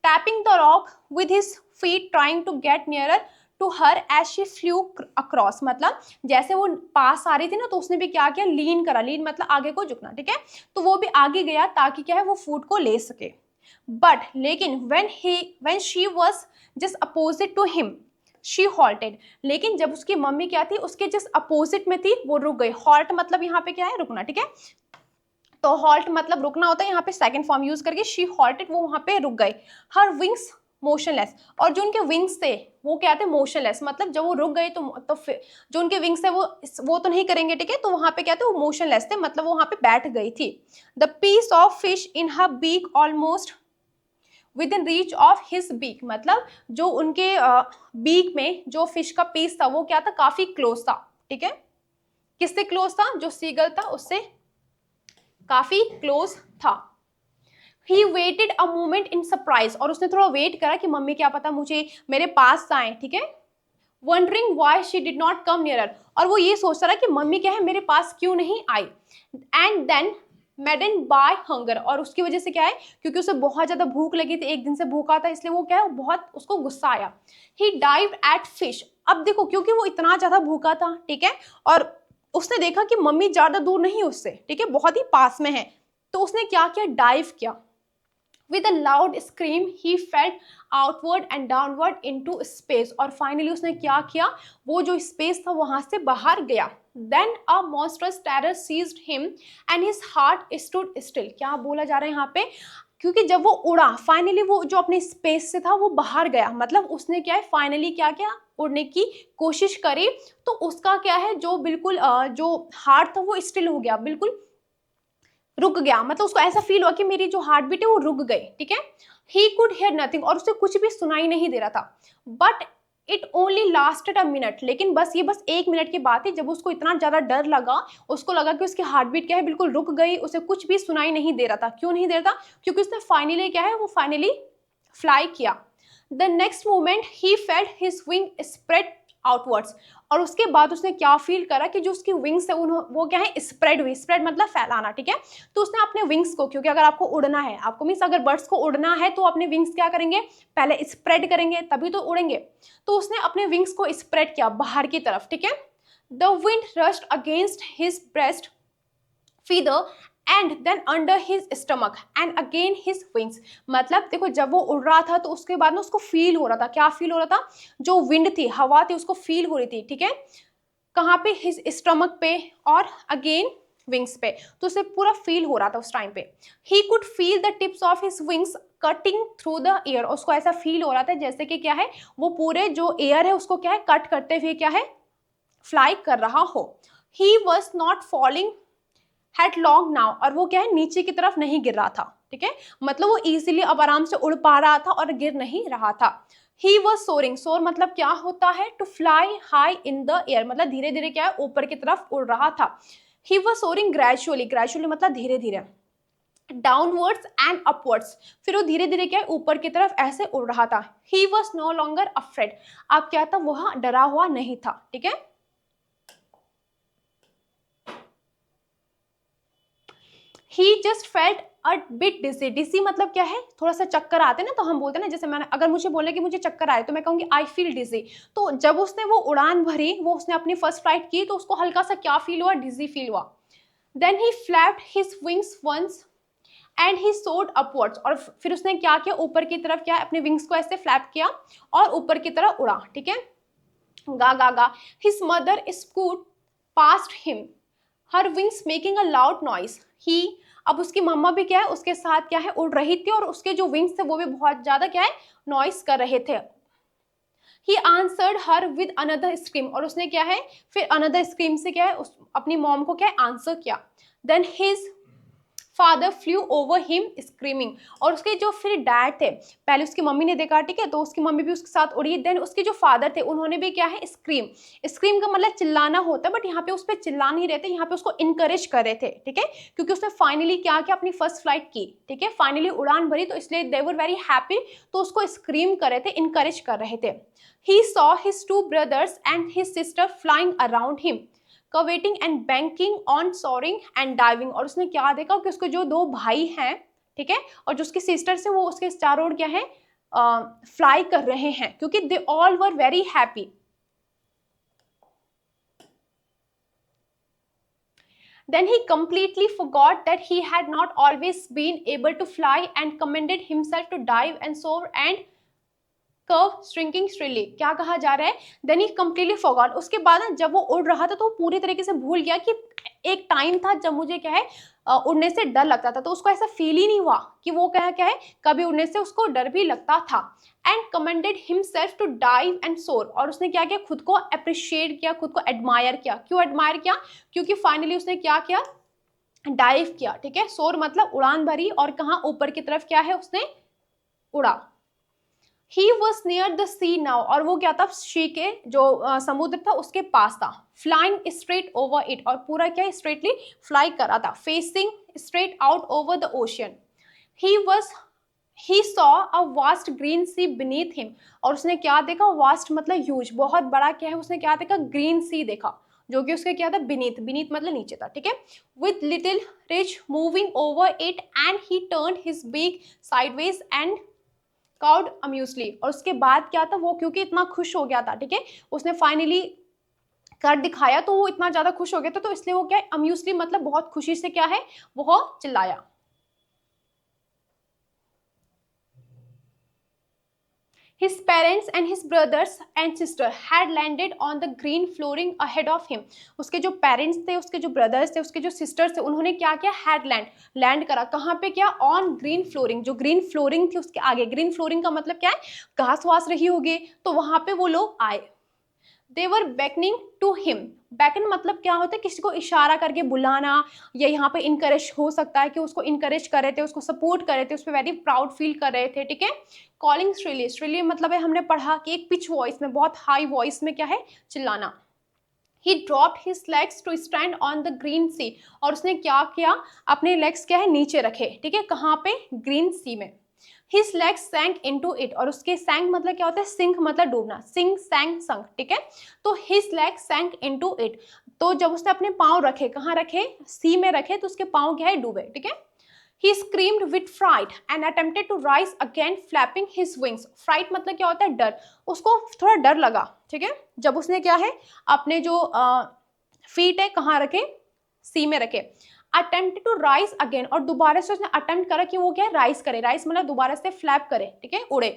tapping the rock with his feet trying to get nearer to her as she flew across, मतलब जैसे वो पास आ रही थी ना तो उसने भी क्या किया लीन करा, लीन मतलब आगे को झुकना, ठीक है। तो वो भी आगे गया ताकि क्या है वो फूड को ले सके। बट लेकिन when she was just opposite to him she halted, लेकिन जब उसकी मम्मी क्या थी उसके जस्ट अपोजिट में थी वो रुक गई। हॉल्ट मतलब यहाँ पे क्या है रुकना, ठीक है। तो हॉल्ट मतलब रुकना होता है, यहाँ पे सेकंड फॉर्म यूज करके शी हॉल्टेड, वो वहां पे रुक गए। हर विंग्स मोशनलेस, और जो उनके विंग्स थे वो क्या थे मोशनलेस, मतलब जब वो रुक गए तो फिर जो उनके विंग्स थे वो तो नहीं करेंगे, ठीक है। तो वहां पे क्या थे वो मोशनलेस थे, मतलब वो वहां पे बैठ गई थी। The piece of fish in her beak almost within reach of his beak, मतलब जो उनके बीक में जो फिश का पीस था वो क्या था काफी क्लोज था, ठीक है। किससे क्लोज था, जो सीगल था उससे काफी क्लोज था। He waited a moment in surprise, और उसने थोड़ा वेट करा कि मम्मी क्या पता मुझे मेरे पास आए, ठीक है। Wondering why she did not come nearer, और वो ये सोचता रहा कि मम्मी क्या है मेरे पास क्यों नहीं आई। And then maddened by hunger, और उसकी वजह से क्या है क्योंकि उसे बहुत ज्यादा भूख लगी थी, एक दिन से भूखा था, इसलिए वो क्या है बहुत उसको गुस्सा आया। ही डाइव्ड एट फिश, अब देखो क्योंकि वो इतना ज्यादा भूखा था, ठीक है, और उसने देखा कि मम्मी ज्यादा दूर नहीं उससे, ठीक है, बहुत ही पास में है, तो उसने क्या किया डाइव किया। With a loud scream, he fell outward and downward into space, और फाइनली उसने क्या किया वो जो स्पेस था वहां से बाहर गया। Then a monstrous terror seized him and his heart stood still, क्या बोला जा रहा है यहाँ पे, क्योंकि जब वो उड़ा फाइनली वो जो अपने स्पेस से था वो बाहर गया, मतलब उसने क्या है फाइनली क्या किया उड़ने की कोशिश करी, तो उसका क्या है जो बिल्कुल जो हार्ट था वो स्टिल हो गया, बिल्कुल रुक गया, मतलब उसको ऐसा फील हुआ कि मेरी जो हार्ट बीट है वो रुक गई, ठीक है। ही कुड हियर नथिंग, और उसे कुछ भी सुनाई नहीं दे रहा था। But it only lasted a minute, लेकिन बस ये बस एक मिनट की बात है, जब उसको इतना ज्यादा डर लगा, उसको लगा कि उसकी हार्ट बीट क्या है बिल्कुल रुक गई, उसे कुछ भी सुनाई नहीं दे रहा था। क्यों नहीं दे रहा था, क्योंकि उसने फाइनली क्या है वो फाइनली फ्लाई किया। The next moment he felt his wing spread outwards, और उसके बाद उसने क्या फील करा कि जो उसकी विंग्स है वो क्या है, स्प्रेड हुई। स्प्रेड मतलब फैलाना, ठीक है। तो उसने अपने विंग्स को, क्योंकि अगर आपको उड़ना है, आपको मीन्स अगर बर्ड्स को उड़ना है तो अपने विंग्स क्या करेंगे, पहले स्प्रेड करेंगे तभी तो उड़ेंगे। तो उसने अपने विंग्स को स्प्रेड किया बाहर की तरफ, ठीक है। The wind rushed against his breast feather and then under his stomach and again his wings. मतलब देखो, जब वो उड़ रहा था तो उसके बाद ना उसको फील हो रहा था, क्या फील हो रहा था, जो विंड थी, हवा थी, उसको फील हो रही थी, ठीक है। कहाँ पे, हिज स्टमक पे और अगेन विंग्स पे, तो उसे पूरा फील हो रहा था उस टाइम पे। He could feel the tips of his wings cutting through the air, उसको ऐसा फील हो रहा था जैसे कि क्या है, वो पूरे जो एयर है उसको क्या है, कट करते हुए क्या है, फ्लाई कर रहा हो। He was not falling head long now, और वो क्या है, नीचे की तरफ नहीं गिर रहा था, ठीक है। मतलब वो इजीली अब आराम से उड़ पा रहा था और गिर नहीं रहा था। ही वॉज सोरिंग, सोर मतलब क्या होता है, to fly high in the air, मतलब धीरे धीरे क्या है, ऊपर की तरफ उड़ रहा था। He was soaring gradually, gradually मतलब धीरे धीरे, डाउनवर्ड्स एंड अपवर्ड्स, फिर वो धीरे धीरे क्या है, ऊपर की तरफ ऐसे उड़ रहा था। He was no longer afraid, अब क्या था, वह डरा हुआ नहीं था, ठीक है। He just felt a bit dizzy, dizzy मतलब क्या है, थोड़ा सा चक्कर आते हैं ना, तो हम बोलते हैं ना, जैसे मैंने, अगर मुझे बोले कि मुझे चक्कर आए तो मैं कहूँगी आई फील डिजी। तो जब उसने वो उड़ान भरी, वो उसने अपनी फर्स्ट फ्लाइट की, तो उसको हल्का सा क्या फील हुआ, डिजी फील हुआ। Then he flapped his wings once and he soared upwards, और फिर उसने क्या किया, ऊपर की तरफ क्या है, अपने विंग्स को ऐसे फ्लैप किया और ऊपर की तरफ उड़ा, ठीक है। गा गा गा, his mother scoot past him, her wings making a loud noise. He, अब उसकी मम्मा भी क्या है, उसके साथ क्या है, उड़ रही थी, और उसके जो विंग्स थे वो भी बहुत ज्यादा क्या है, नॉइस कर रहे थे। He answered her with another scream, और उसने क्या है, फिर अनदर स्क्रीम से क्या है, अपनी मॉम को क्या है, आंसर किया। Then his father flew over him screaming, और उसके जो फिर डैड थे, पहले उसकी मम्मी ने देखा, ठीक है, तो उसकी मम्मी भी उसके साथ उड़ी। देन उसके जो फादर थे उन्होंने भी क्या है, स्क्रीम, स्क्रीम का मतलब चिल्लाना होता है, बट यहाँ पे उस पर चिल्ला नहीं रहे थे, यहाँ पे उसको इनकरेज कर रहे थे, ठीक है, क्योंकि उसने फाइनली क्या किया, अपनी फर्स्ट फ्लाइट की, ठीक है, फाइनली उड़ान भरी, तो इसलिए दे वर वेरी हैप्पी, तो उसको स्क्रीम कर रहे थे, इनकरेज कर रहे थे। He saw his two brothers and his sister flying around him curveting and banking and soaring and diving, और उसने क्या देखा कि उसके जो दो भाई हैं, ठीक है, और जो उसकी सिस्टर्स हैं, वो उसके चारों ओर क्या है, फ्लाई कर रहे हैं, क्योंकि they all were very happy. Then he completely forgot that he had not always been able to fly and commended himself to dive and soar and curve shrinking shrilly. क्या कहा जा रहा है, देन ही कंप्लीटली फॉरगॉट, उसके बाद जब वो उड़ रहा था तो वो पूरी तरीके से भूल गया कि एक टाइम था जब मुझे क्या है, उड़ने से डर लगता था, तो उसको ऐसा फील ही नहीं हुआ कि वो क्या है, कभी उड़ने से उसको डर भी लगता था। And commanded himself to dive and soar, और उसने क्या किया, खुद को अप्रिशिएट किया, खुद को एडमायर किया। क्यों एडमायर किया, क्योंकि फाइनली उसने क्या किया, डाइव किया, ठीक है, सोर मतलब उड़ान भरी, और कहाँ, ऊपर की तरफ क्या है, उसने उड़ा। He was near the sea now, और वो क्या था, शी के जो समुद्र था उसके पास था। Flying straight over it, और पूरा क्या स्ट्रेटली फ्लाई कर रहा था, facing straight out over the ocean. He saw a vast green sea beneath him, और उसने क्या देखा, vast मतलब ह्यूज, बहुत बड़ा क्या है, उसने क्या देखा, ग्रीन सी देखा, जो कि उसके क्या था, beneath, beneath मतलब नीचे था, ठीक है। With little ridge moving over it, and he turned his beak sideways and cawed amusedly, और उसके बाद क्या था, वो क्योंकि इतना खुश हो गया था, ठीक है, उसने फाइनली कर दिखाया, तो वो इतना ज्यादा खुश हो गया था, तो इसलिए वो क्या है, अम्यूजली मतलब बहुत खुशी से क्या है, वो चिल्लाया। His parents and his brothers and sister had landed on the green flooring ahead of him. उसके जो पेरेंट्स थे, उसके जो ब्रदर्स थे, उसके जो सिस्टर्स थे, उन्होंने क्या किया, हैड लैंड करा, कहाँ पे किया, ऑन ग्रीन फ्लोरिंग, जो ग्रीन फ्लोरिंग थी उसके आगे। ग्रीन फ्लोरिंग का मतलब क्या है, घास वास रही होगी, तो वहां पे वो लोग आए। दे वर beckoning टू हिम, बेकन मतलब क्या होता है, किसी को इशारा करके बुलाना, या यहाँ पे इनकरेज हो सकता है कि उसको इनकरेज कर रहे थे, उसको सपोर्ट कर रहे थे, उस पर वेरी प्राउड फील कर रहे थे, ठीक है। कॉलिंग श्रीली, श्रीली मतलब है, हमने पढ़ा कि एक पिच वॉइस में, बहुत हाई वॉइस में क्या है, चिल्लाना। He dropped his legs to stand on the green sea, और उसने क्या किया, अपने लेग्स क्या है, नीचे रखे, ठीक है, कहाँ पे, ग्रीन सी में। हिज लेग सैंक इनटू इट, और उसके सैंक मतलब क्या होता है, सिंक मतलब डूबना, सिंक सैंक संक, ठीक है। तो हिज लेग सैंक इनटू इट, तो जब उसने अपने पाँव रखे, कहाँ रखे, सी में रखे, तो उसके पाँव क्या है, डूबे, ठीक है। He screamed with fright and attempted to rise again, flapping his wings. Fright मतलब क्या होता है, डर, उसको थोड़ा डर लगा, ठीक है। जब उसने क्या है, अपने जो फीट है कहाँ रखे, सी में रखे, अटेम्प्ट टू राइज अगेन, और दोबारा से उसने अटेम्प्ट करा कि वो क्या है, राइज करे, राइज मतलब दोबारा से फ्लैप करे, ठीक है, उड़े।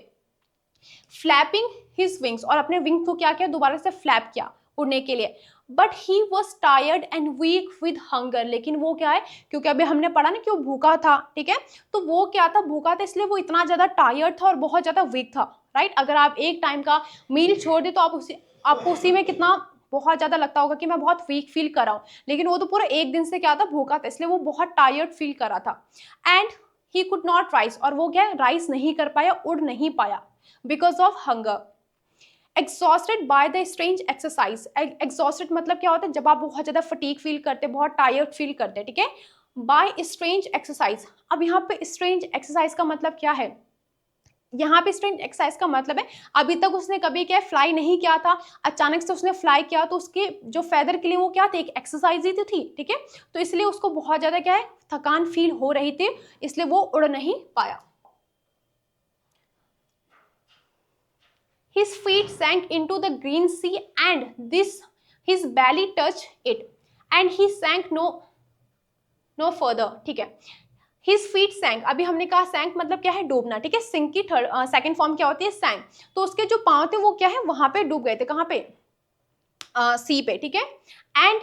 फ्लैपिंग हिज विंग्स, और अपने विंग को क्या किया, दोबारा से फ्लैप किया उड़ने के लिए। But he was tired and weak with hunger, लेकिन वो क्या है, क्योंकि अभी हमने पढ़ा ना कि वो भूखा था, ठीक है, तो वो क्या था, भूखा था, इसलिए वो इतना ज्यादा टायर्ड था और बहुत ज्यादा वीक था, राइट। अगर आप एक टाइम का मील छोड़ दे तो आपको उसी में कितना बहुत ज्यादा लगता होगा कि मैं बहुत वीक फील कर रहा हूँ, लेकिन वो तो पूरा एक दिन से क्या था, भूखा था, इसलिए वो बहुत टायर्ड फील कर रहा था। And he could not rise, और वो क्या, राइज नहीं कर पाया, उड़ नहीं पाया, because of hunger. Exhausted by the strange exercise, exhausted मतलब क्या होता है, जब आप बहुत ज्यादा फटीग फील करते, बहुत टायर्ड फील करते, ठीक है, बाय स्ट्रेंज एक्सरसाइज। अब यहाँ पे स्ट्रेंज एक्सरसाइज का मतलब क्या है, यहाँ पे स्ट्रेंज एक्सरसाइज का मतलब है, अभी तक उसने कभी क्या फ्लाई नहीं किया था, अचानक से उसने फ्लाई किया, तो उसके जो फेदर के लिए वो क्या थे, एक एक्सरसाइज ही तो थी, ठीक है, तो इसलिए उसको बहुत ज्यादा क्या है, थकान फील हो रही थी, इसलिए वो उड़ नहीं पाया। His feet sank into the green sea and his belly touched it and he sank no further, ठीक है। His feet sank, अभी हमने कहा sank मतलब क्या है, डूबना, ठीक है, sink की सेकंड फॉर्म क्या होती है, sank, तो उसके जो पांव थे वो क्या है, वहां पे डूब गए थे, कहाँ पे, सी पे, ठीक है। एंड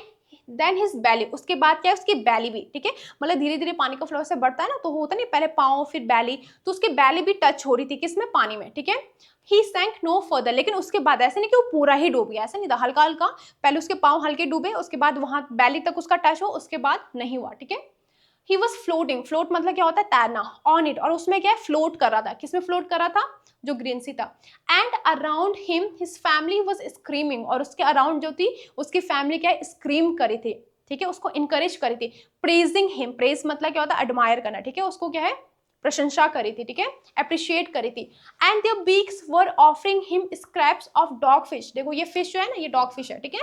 देन हिज बैली, उसके बाद क्या है, उसकी बैली भी, ठीक है, मतलब धीरे धीरे पानी का फ्लो से बढ़ता है ना, तो होता नहीं, पहले पाँव फिर बैली, तो उसकी बैली भी टच हो रही थी किसमें, पानी में, ठीक है। ही सैंक नो फर्दर, लेकिन उसके बाद ऐसे नहीं कि वो पूरा ही डूब गया, ऐसा नहीं था, हल्का हल्का, पहले उसके पाँव हल्के डूबे, उसके बाद वहां बैली तक उसका टच हो, उसके बाद नहीं हुआ, ठीक है। ही वॉज फ्लोटिंग, फ्लोट मतलब क्या होता है, तैरना, ऑन इट, और उसमें क्या है, फ्लोट कर रहा था, किसमें फ्लोट कर रहा था, जो ग्रीन सी था। And around him his family was screaming, और उसके अराउंड जो थी उसकी फैमिली क्या है, स्क्रीम करी थी, ठीक है, उसको इनकरेज करी थी। प्रेजिंग हिम, प्रेज मतलब क्या होता है, एडमायर करना, ठीक है, उसको क्या है, प्रशंसा करी थी, ठीक है, अप्रिशिएट करी थी। And their beaks were offering him scraps of dog fish, देखो ये फिश जो है ना, ये डॉग फिश है, ठीक है।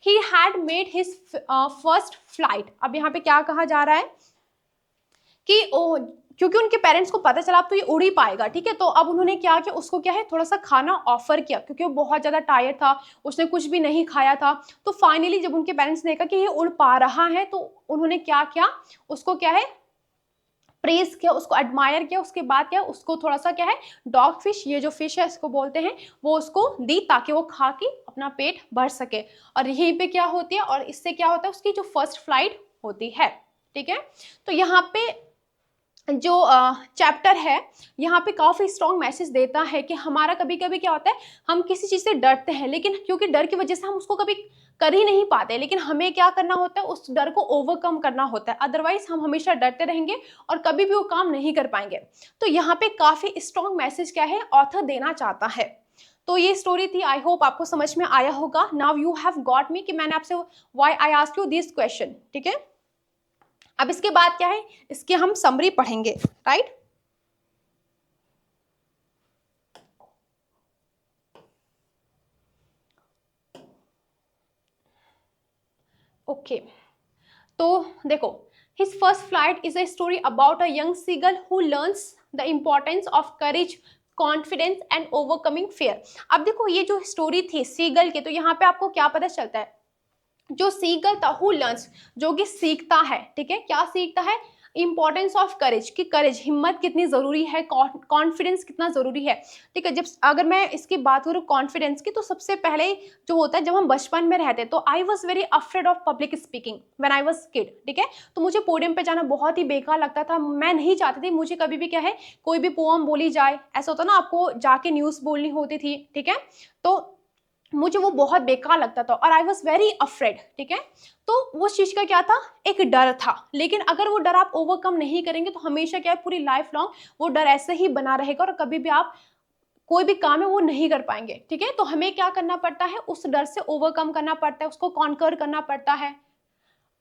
He had made his first flight, अब यहाँ पे क्या कहा जा रहा है कि क्योंकि उनके पेरेंट्स को पता चला अब तो ये उड़ ही पाएगा, ठीक है, तो अब उन्होंने क्या किया, उसको क्या है, थोड़ा सा खाना ऑफर किया, क्योंकि वो बहुत ज्यादा टायर्ड था, उसने कुछ भी नहीं खाया था। तो फाइनली जब उनके पेरेंट्स ने देखा कि ये उड़ पा रहा है, तो उन्होंने क्या किया, उसको क्या है, प्रेज किया, उसको एडमायर किया, उसके बाद क्या, उसको थोड़ा सा क्या है, डॉग फिश, ये जो फिश है इसको बोलते हैं, वो उसको दी ताकि वो खा के अपना पेट भर सके। और यहीं पे क्या होती है, और इससे क्या होता है, उसकी जो फर्स्ट फ्लाइट होती है, ठीक है। तो यहाँ पे जो चैप्टर है, यहाँ पे काफी स्ट्रॉन्ग मैसेज देता है कि हमारा कभी कभी क्या होता है, हम किसी चीज से डरते हैं, लेकिन क्योंकि डर की वजह से हम उसको कभी कर ही नहीं पाते, लेकिन हमें क्या करना होता है, उस डर को ओवरकम करना होता है, अदरवाइज हम हमेशा डरते रहेंगे और कभी भी वो काम नहीं कर पाएंगे। तो यहाँ पे काफी स्ट्रॉन्ग मैसेज क्या है, ऑथर देना चाहता है। तो ये स्टोरी थी, आई होप आपको समझ में आया होगा। Now you have got me कि मैंने आपसे why I asked you this question, ठीक है। अब इसके बाद क्या है, इसके हम समरी पढ़ेंगे, राइट। ओके, तो देखो, his first flight is a story about a young seagull who learns the importance of courage, confidence and overcoming fear. अब देखो ये जो स्टोरी थी सीगल के, तो यहाँ पे आपको क्या पता चलता है, जो सीगल था, हु लर्न्स, जो कि सीखता है, ठीक है, क्या सीखता है, इंपॉर्टेंस ऑफ करेज, कि करेज, हिम्मत कितनी जरूरी है, कॉन्फिडेंस कितना जरूरी है, ठीक है। जब अगर मैं इसकी बात करूँ कॉन्फिडेंस की, तो सबसे पहले जो होता है, जब हम बचपन में रहते तो I was very afraid of public speaking when I was kid, ठीक है, तो मुझे पोडियम पे जाना बहुत ही बेकार लगता था, मैं नहीं चाहती थी मुझे कभी भी क्या है, कोई भी पोअम बोली जाए, ऐसा होता ना, आपको जाके न्यूज़ बोलनी होती थी, ठीक है, तो मुझे वो बहुत बेकार लगता था और आई वॉज वेरी अफ्रेड, ठीक है। तो वो चीज का क्या था, एक डर था, लेकिन अगर वो डर आप ओवरकम नहीं करेंगे तो हमेशा क्या है, पूरी लाइफ लॉन्ग वो डर ऐसे ही बना रहेगा और कभी भी आप कोई भी काम है वो नहीं कर पाएंगे, ठीक है। तो हमें क्या करना पड़ता है, उस डर से ओवरकम करना पड़ता है, उसको कॉन्कर करना पड़ता है,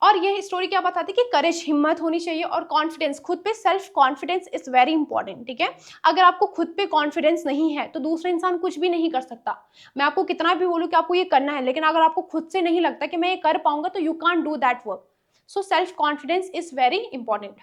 और ये स्टोरी क्या बताती है कि करेज, हिम्मत होनी चाहिए, और कॉन्फिडेंस, खुद पे self confidence is very important, ठीक है। अगर आपको खुद पे कॉन्फिडेंस नहीं है तो दूसरा इंसान कुछ भी नहीं कर सकता। मैं आपको कितना भी बोलूं कि आपको ये करना है, लेकिन अगर आपको खुद से नहीं लगता कि मैं ये कर पाऊंगा तो you can't do that work. So self confidence is very important.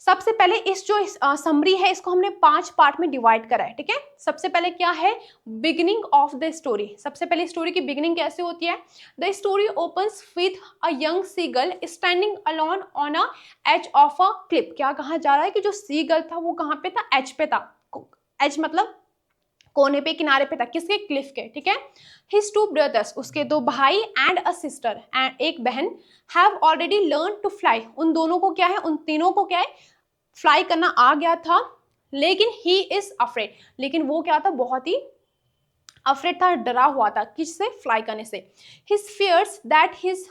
सबसे पहले इस जो समरी है इसको हमने 5 पार्ट में डिवाइड करा है, ठीक है। सबसे पहले क्या है, बिगिनिंग ऑफ द स्टोरी। सबसे पहले स्टोरी की बिगिनिंग कैसे होती है। The story opens with a young seagull standing alone on a edge of a cliff. क्या कहा जा रहा है कि जो सीगल था वो कहाँ पे था, एज पे था। एज मतलब कोने पे, किनारे पे था, किसके, क्लिफ के, ठीक है। हिज 2 ब्रदर्स, उसके 2 भाई एंड अ सिस्टर, एंड एक बहन, have already learn to fly. उन दोनों को क्या है, उन तीनों को क्या है, फ्लाई करना आ गया था। लेकिन ही इज अफ्रेड, लेकिन वो क्या था, बहुत ही अफ्रेड था, डरा हुआ था, किससे, फ्लाई करने से। His fears that his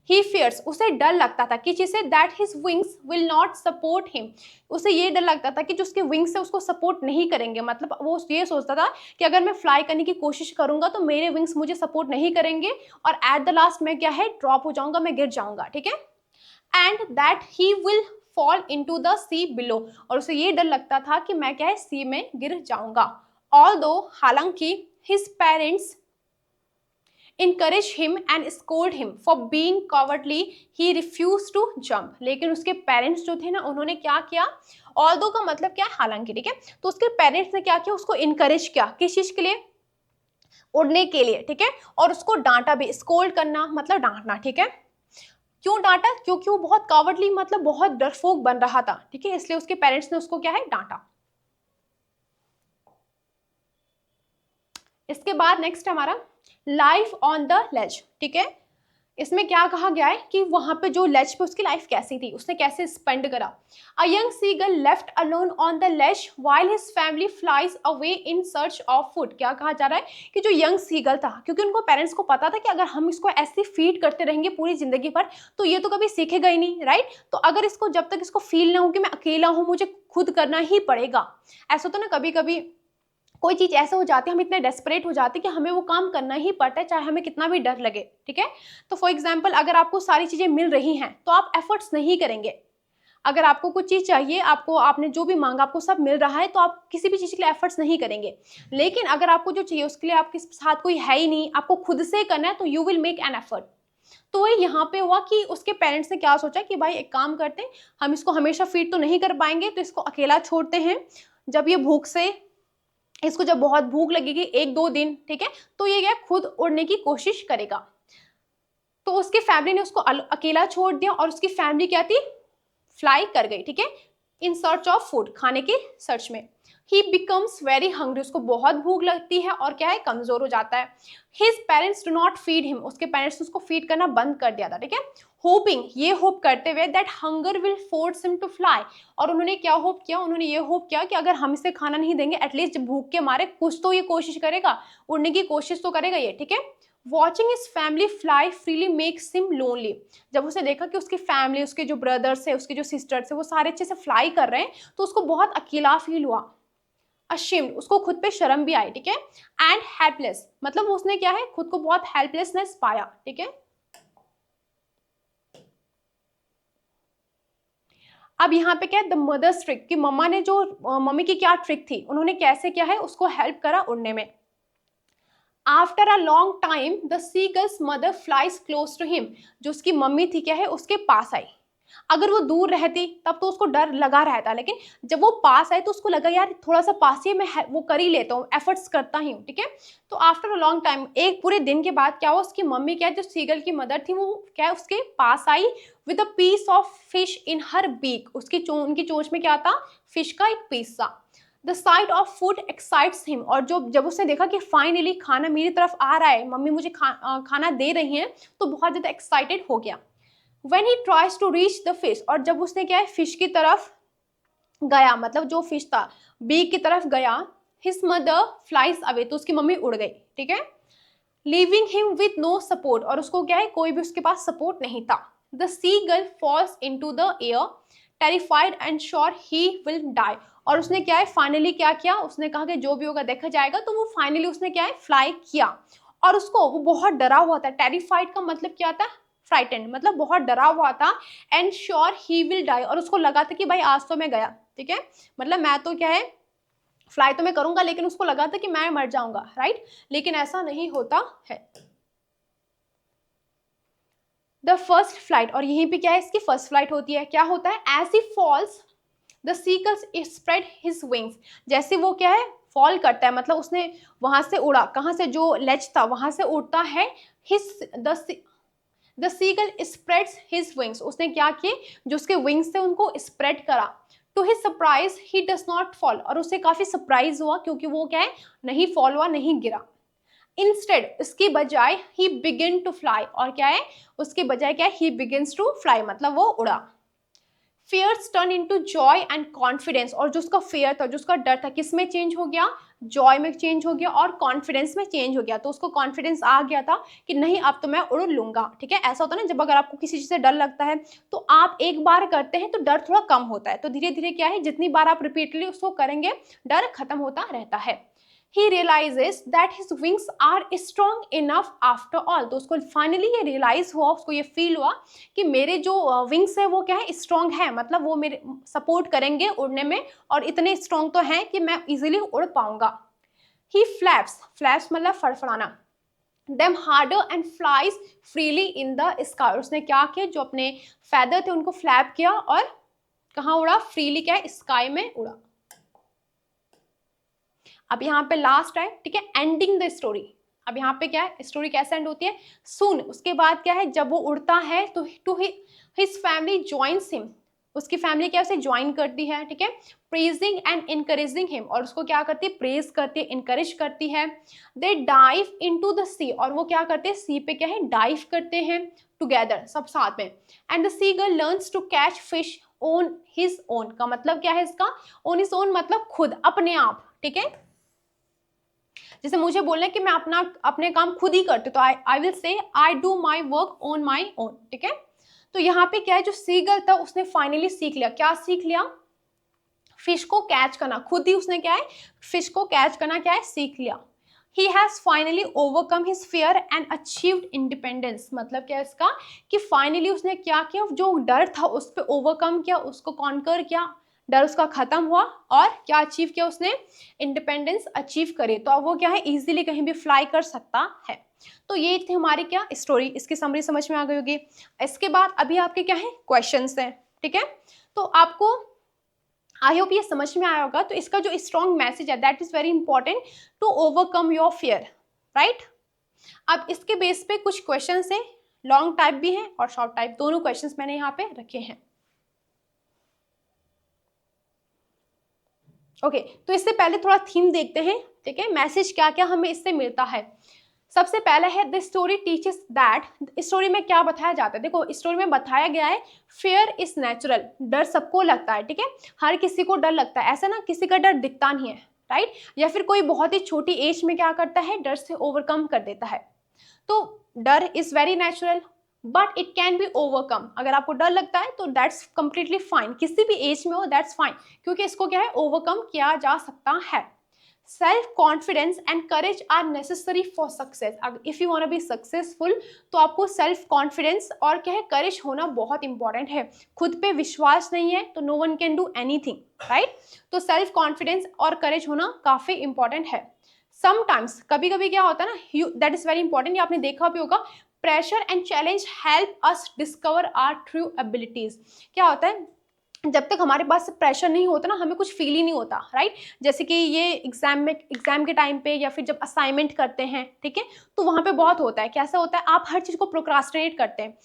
he fears, उसे डर लगता था किस चीज से, that his wings will not support him. उसे ये डर लगता था कि जो उसके विंग्स है उसको सपोर्ट नहीं करेंगे। मतलब वो ये सोचता था कि अगर मैं फ्लाई करने की कोशिश करूंगा तो मेरे विंग्स मुझे सपोर्ट नहीं करेंगे और एट द लास्ट मैं क्या है, ड्रॉप हो जाऊंगा, मैं गिर जाऊंगा, ठीक है। And that he will fall into the sea below, और उसे ये डर लगता था कि मैं क्या है, सी में गिर जाऊंगा। ऑल्दो, हालांकि, his parents encourage him and scold him for being cowardly, he refused to jump। लेकिन उसके पेरेंट्स जो थे ना, उन्होंने क्या किया, ऑल्दो का मतलब क्या है, हालांकि, ठीक है। तो उसके पेरेंट्स ने क्या किया, उसको इनकरेज किया, किस चीज के लिए, उड़ने के लिए, ठीक है। और उसको डांटा भी, स्कोल्ड करना मतलब डांटना, ठीक है। क्यों डांटा, क्योंकि वो बहुत कावर्डली मतलब बहुत डरपोक बन रहा था, ठीक है, इसलिए उसके पेरेंट्स ने उसको क्या है, डांटा। इसके बाद नेक्स्ट हमारा लाइफ ऑन द लेज, ठीक है। इसमें क्या कहा गया है कि वहां पे जो लेज पे उसकी लाइफ कैसी थी, उसने कैसे स्पेंड करा। A young seagull left alone on the ledge while his family flies away in search of food. क्या कहा जा रहा है कि जो यंग सीगल था, क्योंकि उनको पेरेंट्स को पता था कि अगर हम इसको ऐसे फीड करते रहेंगे पूरी जिंदगी भर तो ये तो कभी सीखेगा ही नहीं, राइट। तो अगर इसको, जब तक इसको फील ना हो कि मैं अकेला हूं, मुझे खुद करना ही पड़ेगा। ऐसा तो ना कभी कभी कोई चीज ऐसे हो जाती है, हम इतने डेस्परेट हो जाते हैं कि हमें वो काम करना ही पड़ता है, चाहे हमें कितना भी डर लगे, ठीक है। तो फॉर एग्जाम्पल, अगर आपको सारी चीजें मिल रही हैं तो आप एफर्ट्स नहीं करेंगे। अगर आपको कुछ चीज चाहिए, आपको, आपने जो भी मांगा, आपको सब मिल रहा है, तो आप किसी भी चीज के लिए एफर्ट्स नहीं करेंगे। लेकिन अगर आपको जो चाहिए उसके लिए आपके साथ कोई है ही नहीं, आपको खुद से करना है, तो you will make an effort. तो यहाँ पे हुआ कि उसके पेरेंट्स ने क्या सोचा कि भाई एक काम करते हैं, हम इसको हमेशा फीड तो नहीं कर पाएंगे, तो इसको अकेला छोड़ते हैं। जब ये भूख से, इसको जब बहुत भूख लगेगी, 1-2 दिन, ठीक है, तो ये क्या, खुद उड़ने की कोशिश करेगा। तो उसकी फैमिली ने उसको अकेला छोड़ दिया और उसकी फैमिली क्या थी, फ्लाई कर गई, ठीक है, इन सर्च ऑफ फूड, खाने के सर्च में। ही बिकम्स वेरी हंग्री, उसको बहुत भूख लगती है और क्या है, कमजोर हो जाता है। His parents do not feed him, उसके पेरेंट्स ने उसको फीड करना बंद कर दिया था, ठीक है। होपिंग, ये होप करते हुए that hunger will force him to fly, और उन्होंने क्या होप किया, उन्होंने ये होप किया कि अगर हम इसे खाना नहीं देंगे, एटलीस्ट भूख के मारे कुछ तो ये कोशिश करेगा, उड़ने की कोशिश तो करेगा ये, ठीक है। Watching his family fly freely makes him lonely, जब उसे देखा कि उसकी फैमिली, उसके जो ब्रदर्स है, उसके जो सिस्टर्स है, वो सारे अच्छे से फ्लाई कर रहे हैं, तो उसको बहुत अकेला फील हुआ। अशेम्ड, उसको खुद पे शर्म भी आई, ठीक है। एंड हेल्पलेस, मतलब उसने क्या है, खुद को बहुत हेल्पलेसनेस पाया, ठीक है। अब यहाँ पे क्या है, द मदर्स ट्रिक, कि मम्मा ने जो, मम्मी की क्या ट्रिक थी, उन्होंने कैसे क्या है उसको हेल्प करा उड़ने में। After a long time the seagull's mother flies close to him, जो उसकी मम्मी थी क्या है उसके पास आई। अगर वो दूर रहती तब तो उसको डर लगा रहता, लेकिन जब वो पास आए तो उसको लगा यार थोड़ा सा पास ही मैं वो कर ही लेता हूँ, एफर्ट्स करता ही हूँ, ठीक है। तो आफ्टर अ लॉन्ग टाइम, एक पूरे दिन के बाद क्या हुआ, उसकी मम्मी क्या है, जो सीगल की मदर थी, वो क्या है उसके पास आई with a piece of fish in her beak, उसकी उनकी चोंच में क्या था, फिश का एक पीस था। The site of food excites him, और जब उसने देखा कि फाइनली खाना मेरी तरफ आ रहा है, मम्मी मुझे खाना दे रही हैं, तो बहुत ज़्यादा एक्साइटेड हो गया। When he tries to reach the fish, और जब उसने क्या है फिश की तरफ गया, मतलब जो फिश था बीक की तरफ गया, his mother flies away, तो उसकी मम्मी उड़ गई, ठीक है। Leaving him with no support, और उसको क्या है कोई भी उसके पास सपोर्ट नहीं था। The seagull falls into the air, terrified and sure he will die, और उसने क्या है फाइनली क्या किया, उसने कहा कि जो भी होगा देखा जाएगा, तो वो फाइनली उसने क्या है फ्लाई किया, और उसको वो बहुत डरा हुआ था। टेरिफाइड का मतलब क्या था, फ्राइटेंड, मतलब बहुत डरा हुआ था, and sure he will die, और उसको लगा था कि भाई आज तो मैं गया, ठीक है, मतलब मैं तो क्या है फ्लाई तो मैं करूंगा, लेकिन उसको लगा था कि मैं मर जाऊंगा, राइट, लेकिन ऐसा नहीं होता है। द फर्स्ट फ्लाइट, और यहीं पे क्या है इसकी फर्स्ट फ्लाइट होती है, क्या होता है, as he falls the seagull spread his wings, जैसे वो क्या है फॉल करता है, मतलब उसने वहां से उड़ा, कहाँ से, जो लेज था वहां से उड़ता है, his the seagull spreads his wings, उसने क्या किए, जो उसके विंग्स थे उनको स्प्रेड करा, to his surprise he does not fall, और उसे काफी सरप्राइज हुआ क्योंकि वो क्या है नहीं फॉल हुआ, नहीं गिरा, इंस्टेड इसकी बजाय ही बिगिन टू फ्लाई, और क्या है उसके बजाय क्या है ही बिगिन्स टू फ्लाई, मतलब वो उड़ा। Fears turn into joy and confidence, और जो उसका फियर था, जो उसका डर था, किस में चेंज हो गया, जॉय में चेंज हो गया और कॉन्फिडेंस में चेंज हो गया, तो उसको कॉन्फिडेंस आ गया था कि नहीं अब तो मैं उड़ लूंगा, ठीक है। ऐसा होता है ना, जब अगर आपको किसी चीज से डर लगता है तो आप एक बार करते हैं तो डर थोड़ा कम होता है, तो धीरे धीरे क्या है जितनी बार आप रिपीटली उसको करेंगे डर खत्म होता रहता है। He realizes that his wings are strong enough after all, तो उसको फाइनली ये रियलाइज हुआ, उसको ये फील हुआ कि मेरे जो विंग्स है वो क्या है स्ट्रॉन्ग है, मतलब वो मेरे सपोर्ट करेंगे उड़ने में, और इतने स्ट्रॉन्ग तो हैं कि मैं इजीली उड़ पाऊंगा। He flaps मतलब फड़फड़ाना, them harder and flies freely in the sky, उसने क्या किया, जो अपने फैदर थे उनको फ्लैप किया और कहाँ उड़ा, फ्रीली क्या है स्काई में उड़ा। अब यहाँ पे लास्ट है, ठीक है, एंडिंग द स्टोरी। अब यहाँ पे क्या है स्टोरी कैसे एंड होती है, सुन उसके बाद क्या है जब वो उड़ता है तो to his family joins him, उसकी फैमिली क्या उसे ज्वाइन करती है, ठीक है, प्रेजिंग एंड इनकरेजिंग हिम, और उसको क्या करती है प्रेज करती है, इनकरेज करती है। दे डाइव इनटू द सी, और वो क्या करते हैं सी पे क्या है डाइव करते हैं टुगेदर सब साथ में। And the seagull learns to catch fish on his own, का मतलब क्या है इसका, ऑन हिज ओन मतलब खुद अपने आप, ठीक है, जैसे मुझे बोलना है कि मैं अपने काम खुद ही करती हूँ, तो I will say I do my work on my own, ठीक है। तो यहाँ पे क्या है जो सीगल था उसने फाइनली सीख लिया, क्या सीख लिया, फिश को कैच करना, खुद ही उसने क्या है फिश को कैच करना क्या है सीख लिया। He has finally overcome his fear and achieved independence, मतलब क्या है इसका कि फाइनली उसने क्या किया, जो डर था उस पर ओवरकम किया, उसको कॉन्कर किया, डर उसका खत्म हुआ और क्या अचीव किया उसने, इंडिपेंडेंस अचीव करे, तो अब वो क्या है इजीली कहीं भी फ्लाई कर सकता है। तो ये थी हमारी क्या स्टोरी, इसकी समरी समझ में आ गई होगी। इसके बाद अभी आपके क्या है क्वेश्चंस हैं, ठीक है, तो आपको आई होप ये समझ में आया होगा। तो इसका जो स्ट्रॉन्ग मैसेज है that is very important to overcome your fear, right. अब इसके बेस पे कुछ क्वेश्चंस हैं, लॉन्ग टाइप भी हैं और शॉर्ट टाइप, दोनों क्वेश्चंस मैंने यहाँ पे रखे हैं। ओके तो इससे पहले थोड़ा थीम देखते हैं, ठीक है, मैसेज क्या क्या हमें इससे मिलता है। सबसे पहला है the story teaches that, story में क्या बताया जाता है, देखो स्टोरी में बताया गया है फियर इज नेचुरल, डर सबको लगता है, ठीक है, हर किसी को डर लगता है, ऐसा ना किसी का डर दिखता नहीं है, राइट, या फिर कोई बहुत ही छोटी एज में क्या करता है डर से ओवरकम कर देता है। तो डर is very natural but it can be overcome, अगर आपको डर लगता है तो दैट्स कंप्लीटली फाइन, किसी भी एज में हो दैट्स फाइन, क्योंकि इसको क्या है ओवरकम किया जा सकता है। Self confidence and courage are necessary for success, if you want to be successful तो आपको सेल्फ कॉन्फिडेंस और क्या है करेज होना बहुत इंपॉर्टेंट है। खुद पे विश्वास नहीं है तो no one can do anything, right, तो सेल्फ कॉन्फिडेंस और करेज होना काफी इंपॉर्टेंट है। समटाइम्स कभी कभी क्या होता है ना, दैट इज वेरी इंपॉर्टेंट, ये आपने देखा भी होगा, pressure and challenge help us discover our true abilities. क्या होता है जब तक हमारे पास प्रेशर नहीं होता ना हमें कुछ फील ही नहीं होता, राइट, जैसे कि ये एग्जाम के टाइम पे या फिर जब असाइनमेंट करते हैं, ठीक है, तो वहाँ पे बहुत होता है, कैसा होता है आप हर चीज़ को प्रोक्रास्टिनेट करते हैं।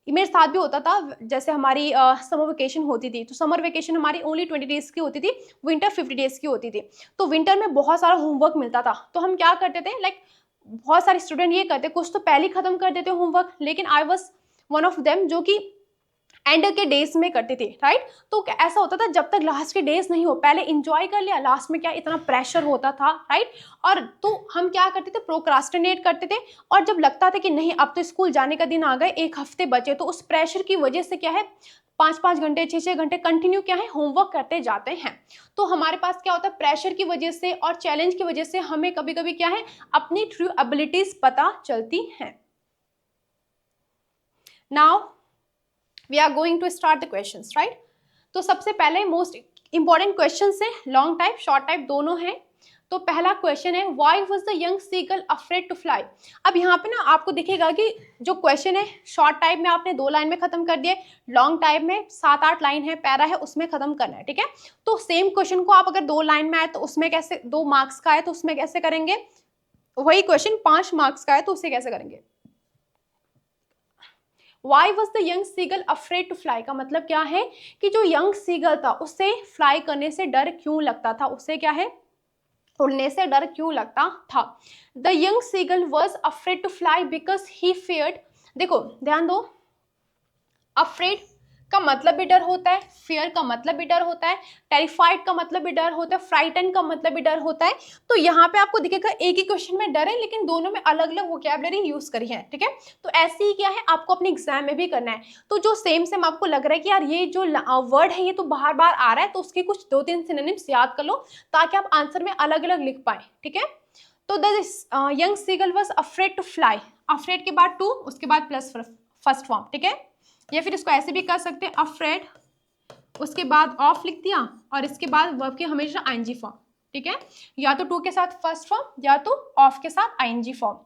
मेरे साथ भी होता था, जैसे हमारी समर वेकेशन होती थी, तो समर वेकेशन हमारी ओनली 20 डेज की होती थी, विंटर 50 डेज की होती थी, तो विंटर में बहुत सारा होमवर्क मिलता था, तो हम क्या करते थे, लाइक बहुत सारे स्टूडेंट ये करते कुछ तो पहले ही खत्म कर देते होमवर्क, लेकिन I was one of them जो कि एंड के डेज में करती थी, राइट, तो ऐसा होता था जब तक लास्ट के डेज नहीं हो पहले एंजॉय कर लिया, लास्ट में क्या इतना प्रेशर होता था, राइट, और तो हम क्या करते थे प्रोक्रास्टिनेट करते थे, और जब लगता था कि नहीं अब तो स्कूल जाने का दिन आ गए, एक हफ्ते बचे, तो उस प्रेशर की वजह से क्या है 5-5 घंटे 6-6 घंटे कंटिन्यू क्या है होमवर्क करते जाते हैं। तो हमारे पास क्या होता है प्रेशर की वजह से और चैलेंज की वजह से हमें कभी कभी क्या है अपनी ट्रू एबिलिटीज पता चलती हैं। Now we are going to start the questions, right. तो सबसे पहले मोस्ट इंपॉर्टेंट क्वेश्चन है, लॉन्ग टाइप शॉर्ट टाइप दोनों हैं। तो पहला क्वेश्चन है, why was the young seagull afraid to fly. अब यहाँ पे ना आपको दिखेगा कि जो क्वेश्चन है शॉर्ट टाइप में आपने 2 लाइन में खत्म कर दिए, लॉन्ग टाइप में 7-8 लाइन है, पैरा है, उसमें खत्म करना है, ठीक है। तो सेम क्वेश्चन को आप अगर 2 लाइन में आए तो उसमें कैसे, 2 मार्क्स का है तो उसमें कैसे करेंगे, वही क्वेश्चन 5 मार्क्स का है तो उसे कैसे करेंगे। Why was the young seagull afraid to fly का मतलब क्या है कि जो यंग सीगल था उसे फ्लाई करने से डर क्यों लगता था, उससे क्या है, उड़ने से डर क्यों लगता था। The young seagull was afraid to fly because he feared, देखो ध्यान दो, अफ्रेड का मतलब भी डर होता है, फियर का मतलब भी डर होता है, टेरिफाइड का मतलब भी डर होता है, फ्राइटन का मतलब भी डर होता है। तो यहाँ पे आपको दिखेगा एक ही क्वेश्चन में डर है लेकिन दोनों में अलग अलग वोकैबुलरी यूज करी है, ठीक है। तो ऐसे ही क्या है आपको अपने एग्जाम में भी करना है। तो जो सेम आपको लग रहा है कि यार ये जो वर्ड है ये तो बार बार आ रहा है, तो उसके कुछ 2-3 सिनोनिम्स याद कर लो ताकि आप आंसर में अलग अलग लिख पाए, ठीक है। तो the young seagull was afraid to fly, afraid के बाद टू, उसके बाद प्लस फर्स्ट फॉर्म, ठीक है। या फिर इसको ऐसे भी कर सकते हैं, अफ्रेड उसके बाद ऑफ लिख दिया और इसके बाद वर्ब के हमेशा आईएनजी फॉर्म, ठीक है। या तो टू के साथ फर्स्ट फॉर्म या तो ऑफ के साथ आईएनजी फॉर्म।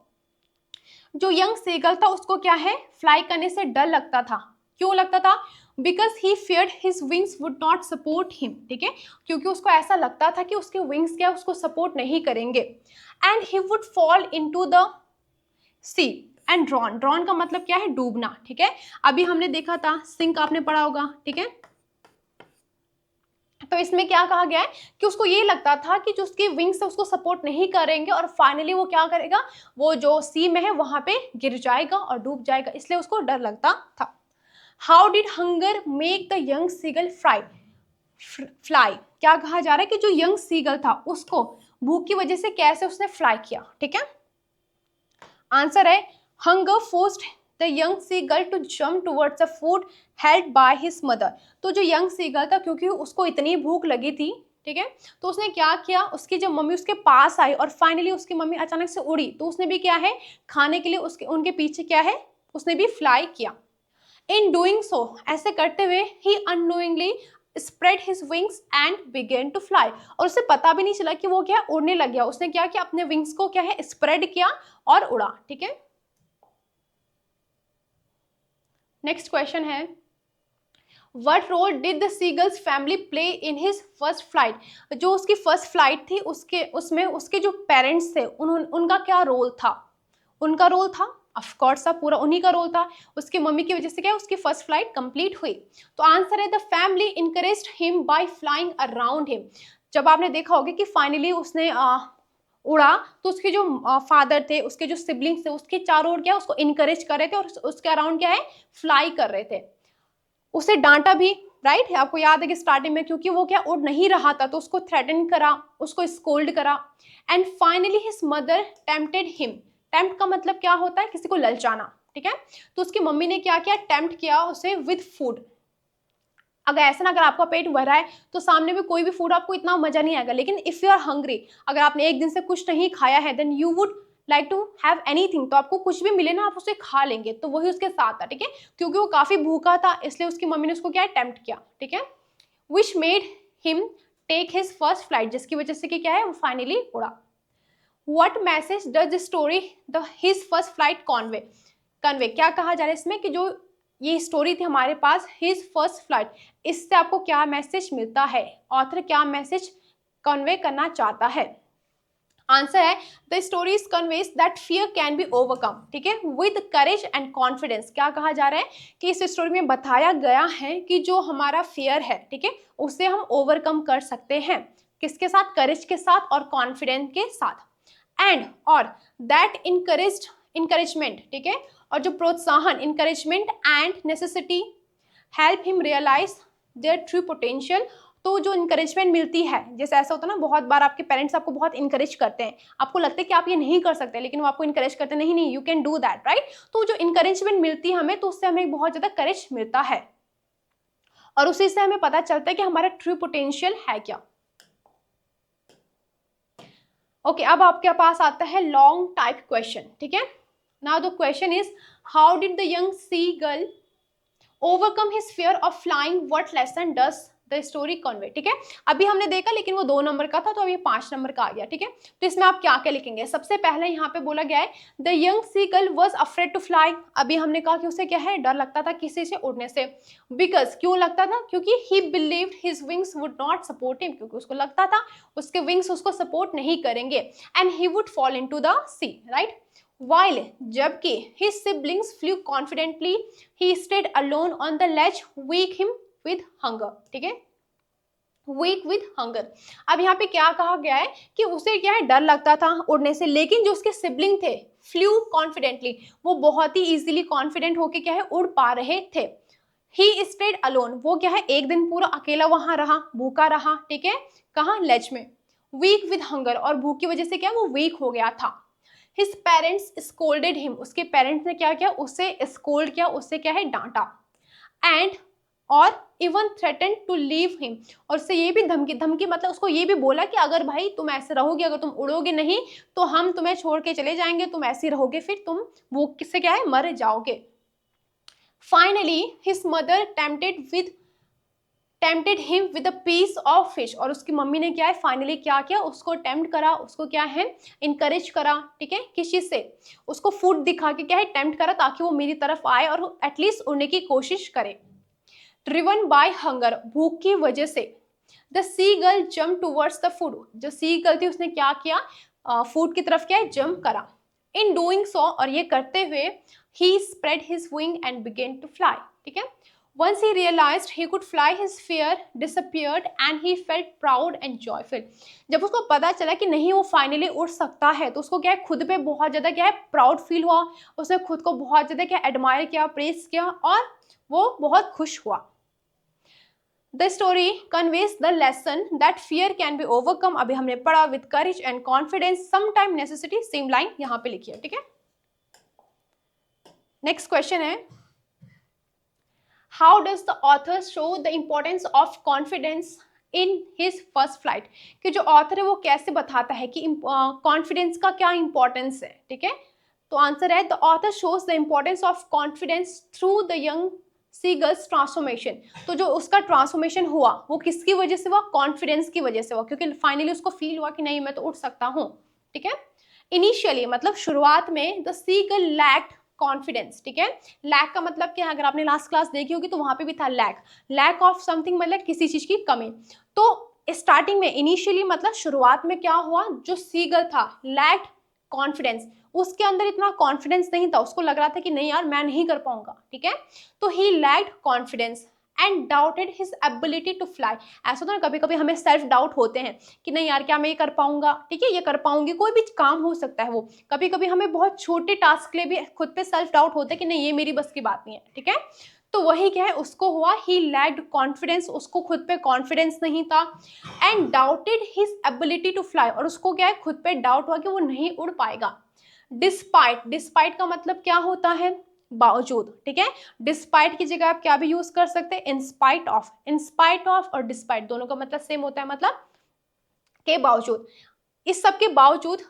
जो यंग सीगल था उसको क्या है, फ्लाई करने से डर लगता था, क्यों लगता था, because he feared his wings would not support him, ठीक है, क्योंकि उसको ऐसा लगता था कि उसके विंग्स क्या उसको सपोर्ट नहीं करेंगे। And he would fall into the sea and drown, drown का मतलब क्या है, डूबना, ठीक है। अभी हमने देखा था सिंक, आपने पढ़ा होगा, ठीक है। तो इसमें क्या कहा गया है कि उसको ये लगता था कि जो उसकी विंग्स है उसको सपोर्ट नहीं करेंगे और फाइनली वो क्या करेगा, वो जो सी में है वहां पे गिर जाएगा और डूब जाएगा, इसलिए उसको डर लगता था। How did hunger make the young seagull fly, क्या कहा जा रहा है कि जो यंग सीगल था उसको भूख की वजह से कैसे उसने फ्लाई किया, ठीक है। आंसर है, hunger forced the young seagull to jump towards the food held by his mother. तो जो यंग सीगल था क्योंकि उसको इतनी भूख लगी थी, ठीक है, तो उसने क्या किया, उसकी जब मम्मी उसके पास आई और फाइनली उसकी मम्मी अचानक से उड़ी तो उसने भी क्या है खाने के लिए उसके उनके पीछे क्या है उसने भी फ्लाई किया। इन डूइंग सो, ऐसे करते हुए he unknowingly spread his wings and began to fly, और उसे पता भी नहीं चला कि वो क्या उड़ने लग गया, उसने क्या किया अपने विंग्स को क्या है स्प्रेड किया और उड़ा, ठीक है। नेक्स्ट क्वेश्चन है, what role did the seagull's family play in his first flight. जो उसकी फर्स्ट फ्लाइट थी उसमें उसके जो पेरेंट्स थे उनका क्या रोल था, उनका रोल था ऑफ कोर्स पूरा उन्हीं का रोल था, उसकी मम्मी की वजह से क्या उसकी फर्स्ट फ्लाइट कंप्लीट हुई। तो आंसर है, the family encouraged him by flying around him. जब आपने देखा होगा कि फाइनली उसने उड़ा तो उसके जो फादर थे, उसके जो सिबलिंग्स थे, उसके चारों ओर क्या उसको इनकरेज कर रहे थे और उसके अराउंड क्या है फ्लाई कर रहे थे। उसे डांटा भी, राइट, आपको याद है कि स्टार्टिंग में क्योंकि वो क्या उड़ नहीं रहा था तो उसको थ्रेटन करा, उसको स्कोल्ड करा। And finally his mother tempted him, tempt का मतलब क्या होता है किसी को ललचाना, ठीक है। तो उसकी मम्मी ने क्या किया, टेम्प्ट किया उसे विद फूड। अगर ऐसा ना, अगर आपका पेट भरा है तो सामने में कोई भी फूड आपको इतना मजा नहीं आएगा, लेकिन इफ यू आर हंग्री, अगर आपने एक दिन से कुछ नहीं खाया है then you would like to have anything, तो आपको कुछ भी मिले ना आप उसे खा लेंगे, तो वही उसके साथ था, ठीक है। क्योंकि वो काफी भूखा था इसलिए उसकी मम्मी ने उसको क्या टेम्प्ट किया, ठीक है। Which made him take his first flight, जिसकी वजह से कि क्या है वो फाइनली उड़ा। What message does the story the his first flight convey, convey क्या कहा जा रहा है इसमें कि जो ये स्टोरी थी हमारे पास हिज फर्स्ट फ्लाइट, इससे आपको क्या मैसेज मिलता है, ऑथर क्या मैसेज कन्वे करना चाहता है। आंसर है, the stories conveys that fear can be overcome, ठीक है, विद करेज एंड कॉन्फिडेंस। क्या कहा जा रहा है कि इस स्टोरी में बताया गया है कि जो हमारा फियर है, ठीक है, उसे हम ओवरकम कर सकते हैं, किसके साथ, करेज के साथ और कॉन्फिडेंस के साथ। एंड और दैट इंकरेजमेंट, ठीक है, और जो प्रोत्साहन encouragement and necessity help him realise their true potential. तो जो इंकरेजमेंट मिलती है, जैसे ऐसा होता है ना, बहुत बार आपके पेरेंट्स आपको बहुत इंकरेज करते हैं, आपको लगता है कि आप ये नहीं कर सकते लेकिन वो आपको इंकरेज करते हैं, नहीं नहीं you can do that, right. तो जो इंकरेजमेंट मिलती है हमें तो उससे हमें बहुत ज्यादा करेज मिलता है और उसी से हमें पता चलता है कि हमारा ट्रू पोटेंशियल है क्या। ओके, अब आपके पास आता है लॉन्ग टाइप क्वेश्चन, ठीक है। Now the question is, how did the young seagull overcome his fear of flying, what lesson does the story convey. ठीक है, अभी हमने देखा लेकिन वो 2 नंबर का था, तो अब ये 5 नंबर का आ गया। ठीक है, तो इसमें आप क्या क्या लिखेंगे? सबसे पहले यहाँ पे बोला गया है the young seagull was afraid to fly. अभी हमने कहा कि उसे क्या है, डर लगता था किसी से उड़ने से। बिकॉज, क्यों लगता था? क्योंकि ही believed his wings would not support him, क्योंकि उसको लगता था उसके विंग्स उसको सपोर्ट नहीं करेंगे, and he would fall into the sea, right. While, जबकि his siblings flew confidently, he stayed alone on the ledge, weak him with hunger। ठीक है, weak with hunger। अब यहाँ पे क्या कहा गया है कि उसे क्या है, डर लगता था उड़ने से, लेकिन जो उसके सिबलिंग थे flew confidently, वो बहुत ही इजीली कॉन्फिडेंट होके क्या है, उड़ पा रहे थे। He stayed alone, वो क्या है, एक दिन पूरा अकेला वहां रहा, भूखा रहा। ठीक है, कहाँ, लेज में। weak with hunger, और भूख की वजह से क्या, वो वीक हो गया था। His parents scolded him, उसके पेरेंट्स ने क्या किया, उसे स्कोल्ड किया, उससे क्या है, डांटा। एंड, और even threaten to leave him, और उससे ये भी धमकी मतलब उसको ये भी बोला कि अगर भाई तुम ऐसे रहोगे, अगर तुम उड़ोगे नहीं तो हम तुम्हें छोड़ के चले जाएंगे, तुम ऐसे रहोगे फिर तुम भूख से क्या है, मर जाओगे। Finally his mother tempted him with a piece of fish, और उसकी मम्मी ने क्या है, फाइनली क्या किया, उसको टेम्प्ट करा, उसको क्या है, इनकरेज करा। ठीक है, किस चीज से, उसको फूड दिखा के क्या है, टेम्प्ट करा, ताकि वो मेरी तरफ आए और एटलीस्ट उड़ने की कोशिश करे। ड्रिवन बाय हंगर, भूख की वजह से, the seagull jump towards the food, जो सी गर्ल थी उसने क्या किया, फूड की तरफ क्या है, जंप करा। इन डूइंग सो, और ये करते हुए, he spread his wing and began to fly. ठीक है, once he realized he could fly, his fear disappeared and he felt proud and joyful। जब उसको पता चला कि नहीं वो फाइनली उड़ सकता है, तो उसको क्या है, खुद पे बहुत ज्यादा क्या है, प्राउड फील हुआ, उसने खुद को बहुत ज्यादा क्या एडमायर किया, प्रेस किया, और वो बहुत खुश हुआ। The story conveys the lesson that fear can be overcome, अभी हमने पढ़ा, with courage and confidence, sometime necessity, same line यहाँ पे लिखी है। ठीक है, नेक्स्ट क्वेश्चन है, How does the author show the importance of confidence in his first flight? कि जो ऑथर है वो कैसे बताता है कि कॉन्फिडेंस का क्या इंपॉर्टेंस है। ठीक है, तो आंसर है, the author shows the importance of confidence through the young seagull's transformation. तो जो उसका ट्रांसफॉर्मेशन हुआ वो किसकी वजह से हुआ, कॉन्फिडेंस की वजह से हुआ, क्योंकि फाइनली उसको फील हुआ कि नहीं मैं तो उड़ सकता हूँ। ठीक है, इनिशियली मतलब शुरुआत में the seagull lacked confidence. ठीक है, लैक का मतलब क्या है, अगर आपने लास्ट क्लास देखी होगी तो वहां पे भी था लैक ऑफ समथिंग, मतलब किसी चीज की कमी। तो स्टार्टिंग में इनिशियली मतलब शुरुआत में क्या हुआ, जो सी गर्ल था लैक्ड कॉन्फिडेंस, उसके अंदर इतना कॉन्फिडेंस नहीं था, उसको लग रहा था कि नहीं यार मैं नहीं कर पाऊंगा। ठीक है, तो he lacked confidence and doubted his ability to fly. ऐसा तो ना कभी कभी हमें सेल्फ डाउट होते हैं कि नहीं यार क्या मैं ये कर पाऊंगा, ठीक है ये कर पाऊंगी, कोई भी काम हो सकता है वो, कभी कभी हमें बहुत छोटे टास्क के लिए भी खुद पे सेल्फ डाउट होता है कि नहीं ये मेरी बस की बात नहीं है। ठीक है, तो वही क्या है उसको हुआ, ही लैक्ड कॉन्फिडेंस, उसको खुद पे कॉन्फिडेंस नहीं था, and doubted his ability to fly, और उसको क्या है खुद पे डाउट हुआ कि वो नहीं उड़ पाएगा। डिस्पाइट का मतलब क्या होता है, बावजूद। ठीक है, डिस्पाइट की जगह आप क्या भी यूज कर सकते हैं, इंस्पाइट ऑफ और डिस्पाइट दोनों का मतलब सेम होता है, मतलब के बावजूद, इस सब के बावजूद।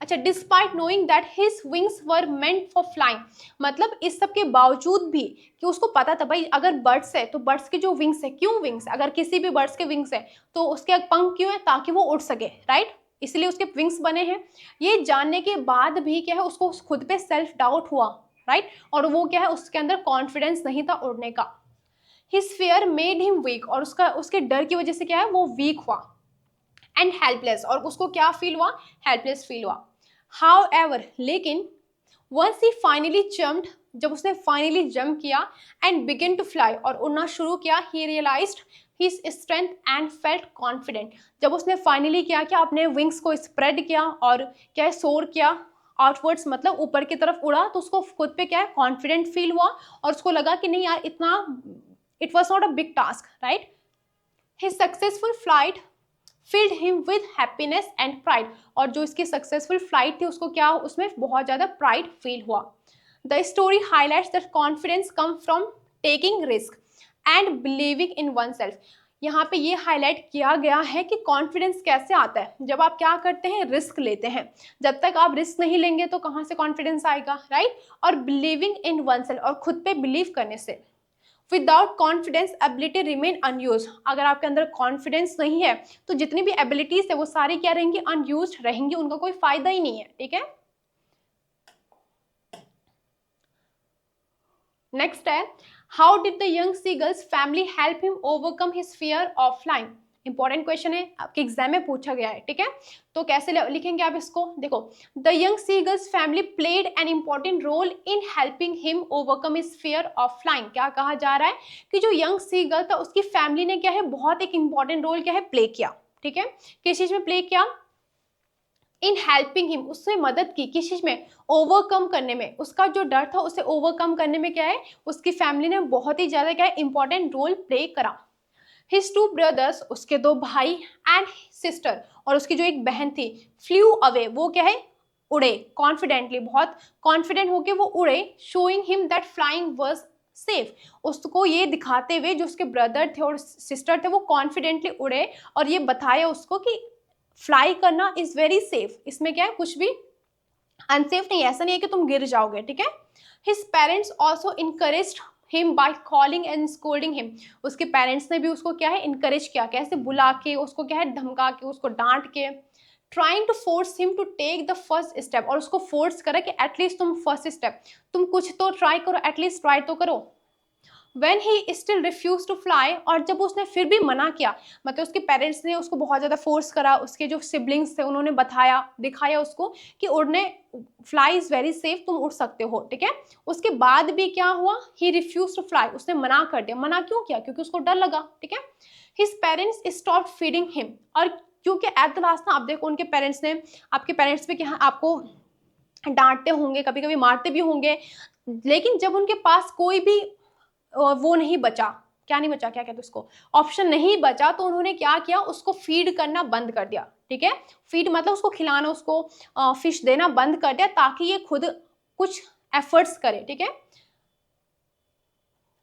अच्छा, despite knowing that his wings were meant for flying, मतलब इस सब के बावजूद भी कि उसको पता था भाई अगर बर्ड्स है तो बर्ड्स के जो विंग्स है, क्यों विंग्स, अगर किसी भी बर्ड्स के विंग्स है तो उसके पंख क्यों है, ताकि वो उड़ सके, राइट, इसलिए उसके विंग्स बने हैं। ये जानने के बाद भी क्या है उसको खुद पे सेल्फ डाउट हुआ, राइट, और वो क्या है उसके अंदर कॉन्फिडेंस नहीं था उड़ने का। His fear made him weak, और उसके डर की वजह से क्या है वो वीक हुआ, एंड हेल्पलेस, और उसको क्या फील हुआ, हेल्पलेस फील हुआ। हाउएवर, लेकिन वंस ही फाइनली जम्प्ड, जब उसने फाइनली जंप किया, एंड बिगिन टू फ्लाई, और उड़ना शुरू किया, he realised his strength and felt confident, जब उसने फाइनली क्या किया, अपने विंग्स को स्प्रेड किया और क्या है सोर किया आउटवर्ड्स, मतलब ऊपर की तरफ उड़ा, तो उसको खुद पे क्या है कॉन्फिडेंट फील हुआ, और उसको लगा कि नहीं यार इतना, it was not a big task, right. His successful flight field him with happiness and pride, और जो इसकी सक्सेसफुल फ्लाइट थी उसको क्या, उसमें बहुत ज़्यादा प्राइड फील हुआ। The story highlights that confidence come from taking risk and believing in one self. यहाँ पे ये हाईलाइट किया गया है कि कॉन्फिडेंस कैसे आता है, जब आप क्या करते हैं, रिस्क लेते हैं। जब तक आप रिस्क नहीं लेंगे तो कहाँ से कॉन्फिडेंस आएगा, राइट। और बिलीविंग इन वनसेल्फ, और खुद पे बिलीव करने से। Without confidence ability remain unused, अगर आपके अंदर कॉन्फिडेंस नहीं है तो जितनी भी एबिलिटीज है वो सारी क्या रहेंगी, अनयूज रहेंगी, उनका कोई फायदा ही नहीं है, ठीक है। नेक्स्ट है, how did the young seagull's family help him overcome his fear of flying. Important question है, आपके एग्जाम में पूछा गया है, ठीक है। तो कैसे लिखेंगे आप इसको, देखो, the young seagull's family played an important role in helping him overcome his fear of flying. क्या कहा जा रहा है कि जो यंग सीगल था उसकी फैमिली ने क्या है, बहुत एक इंपॉर्टेंट रोल क्या है, प्ले किया, ठीक है। किस चीज में प्ले किया, इन हेल्पिंग हिम, उससे मदद की, किस चीज में, ओवरकम करने में, उसका जो डर था उसे ओवरकम करने में क्या है, उसकी फैमिली ने बहुत ही ज्यादा क्या है, इंपॉर्टेंट रोल प्ले करा। हिज टू ब्रदर्स, उसके दो भाई, एंड सिस्टर, और उसकी जो एक बहन थी, फ्लू अवे, वो क्या है, उड़े, कॉन्फिडेंटली, बहुत कॉन्फिडेंट होके वो उड़े, showing him that flying was safe, उसको ये दिखाते हुए, जो उसके ब्रदर थे और सिस्टर थे वो कॉन्फिडेंटली उड़े और ये बताया उसको कि फ्लाई करना इज वेरी सेफ, इसमें क्या है, कुछ भी अनसेफ नहीं है, ऐसा नहीं है कि तुम गिर जाओगे, ठीक है। His parents also encouraged him by calling and scolding him, उसके पेरेंट्स ने भी उसको क्या है, इनकरेज किया, कैसे, बुला के, उसको क्या है, धमका के, उसको डांट के, trying to force him to take the first step, और उसको फोर्स करा कि एटलीस्ट तुम फर्स्ट स्टेप, तुम कुछ तो ट्राई करो, एटलीस्ट ट्राई तो करो। When he still refused to fly, और जब उसने फिर भी मना किया, मतलब उसके पेरेंट्स ने उसको बहुत ज़्यादा फोर्स करा, उसके जो सिबलिंग्स थे उन्होंने बताया, दिखाया उसको कि उड़ने, फ्लाई इज़ वेरी सेफ, तुम उड़ सकते हो, ठीक है। उसके बाद भी क्या हुआ, ही रिफ्यूज टू फ्लाई, उसने मना कर दिया। मना क्यों किया, क्योंकि उसको डर लगा, ठीक है। His parents stop feeding him, और क्योंकि एट द लास्ट ना, आप देखो उनके पेरेंट्स ने, आपके पेरेंट्स भी क्या आपको डांटते होंगे, कभी कभी मारते भी होंगे, लेकिन जब उनके पास कोई भी वो नहीं बचा, क्या नहीं बचा, क्या कहते हैं उसको, ऑप्शन नहीं बचा, तो उन्होंने क्या किया, उसको फीड करना बंद कर दिया, ठीक है। फीड मतलब उसको खिलाना, उसको फिश देना बंद कर दिया, ताकि ये खुद कुछ एफर्ट्स करे, ठीक है।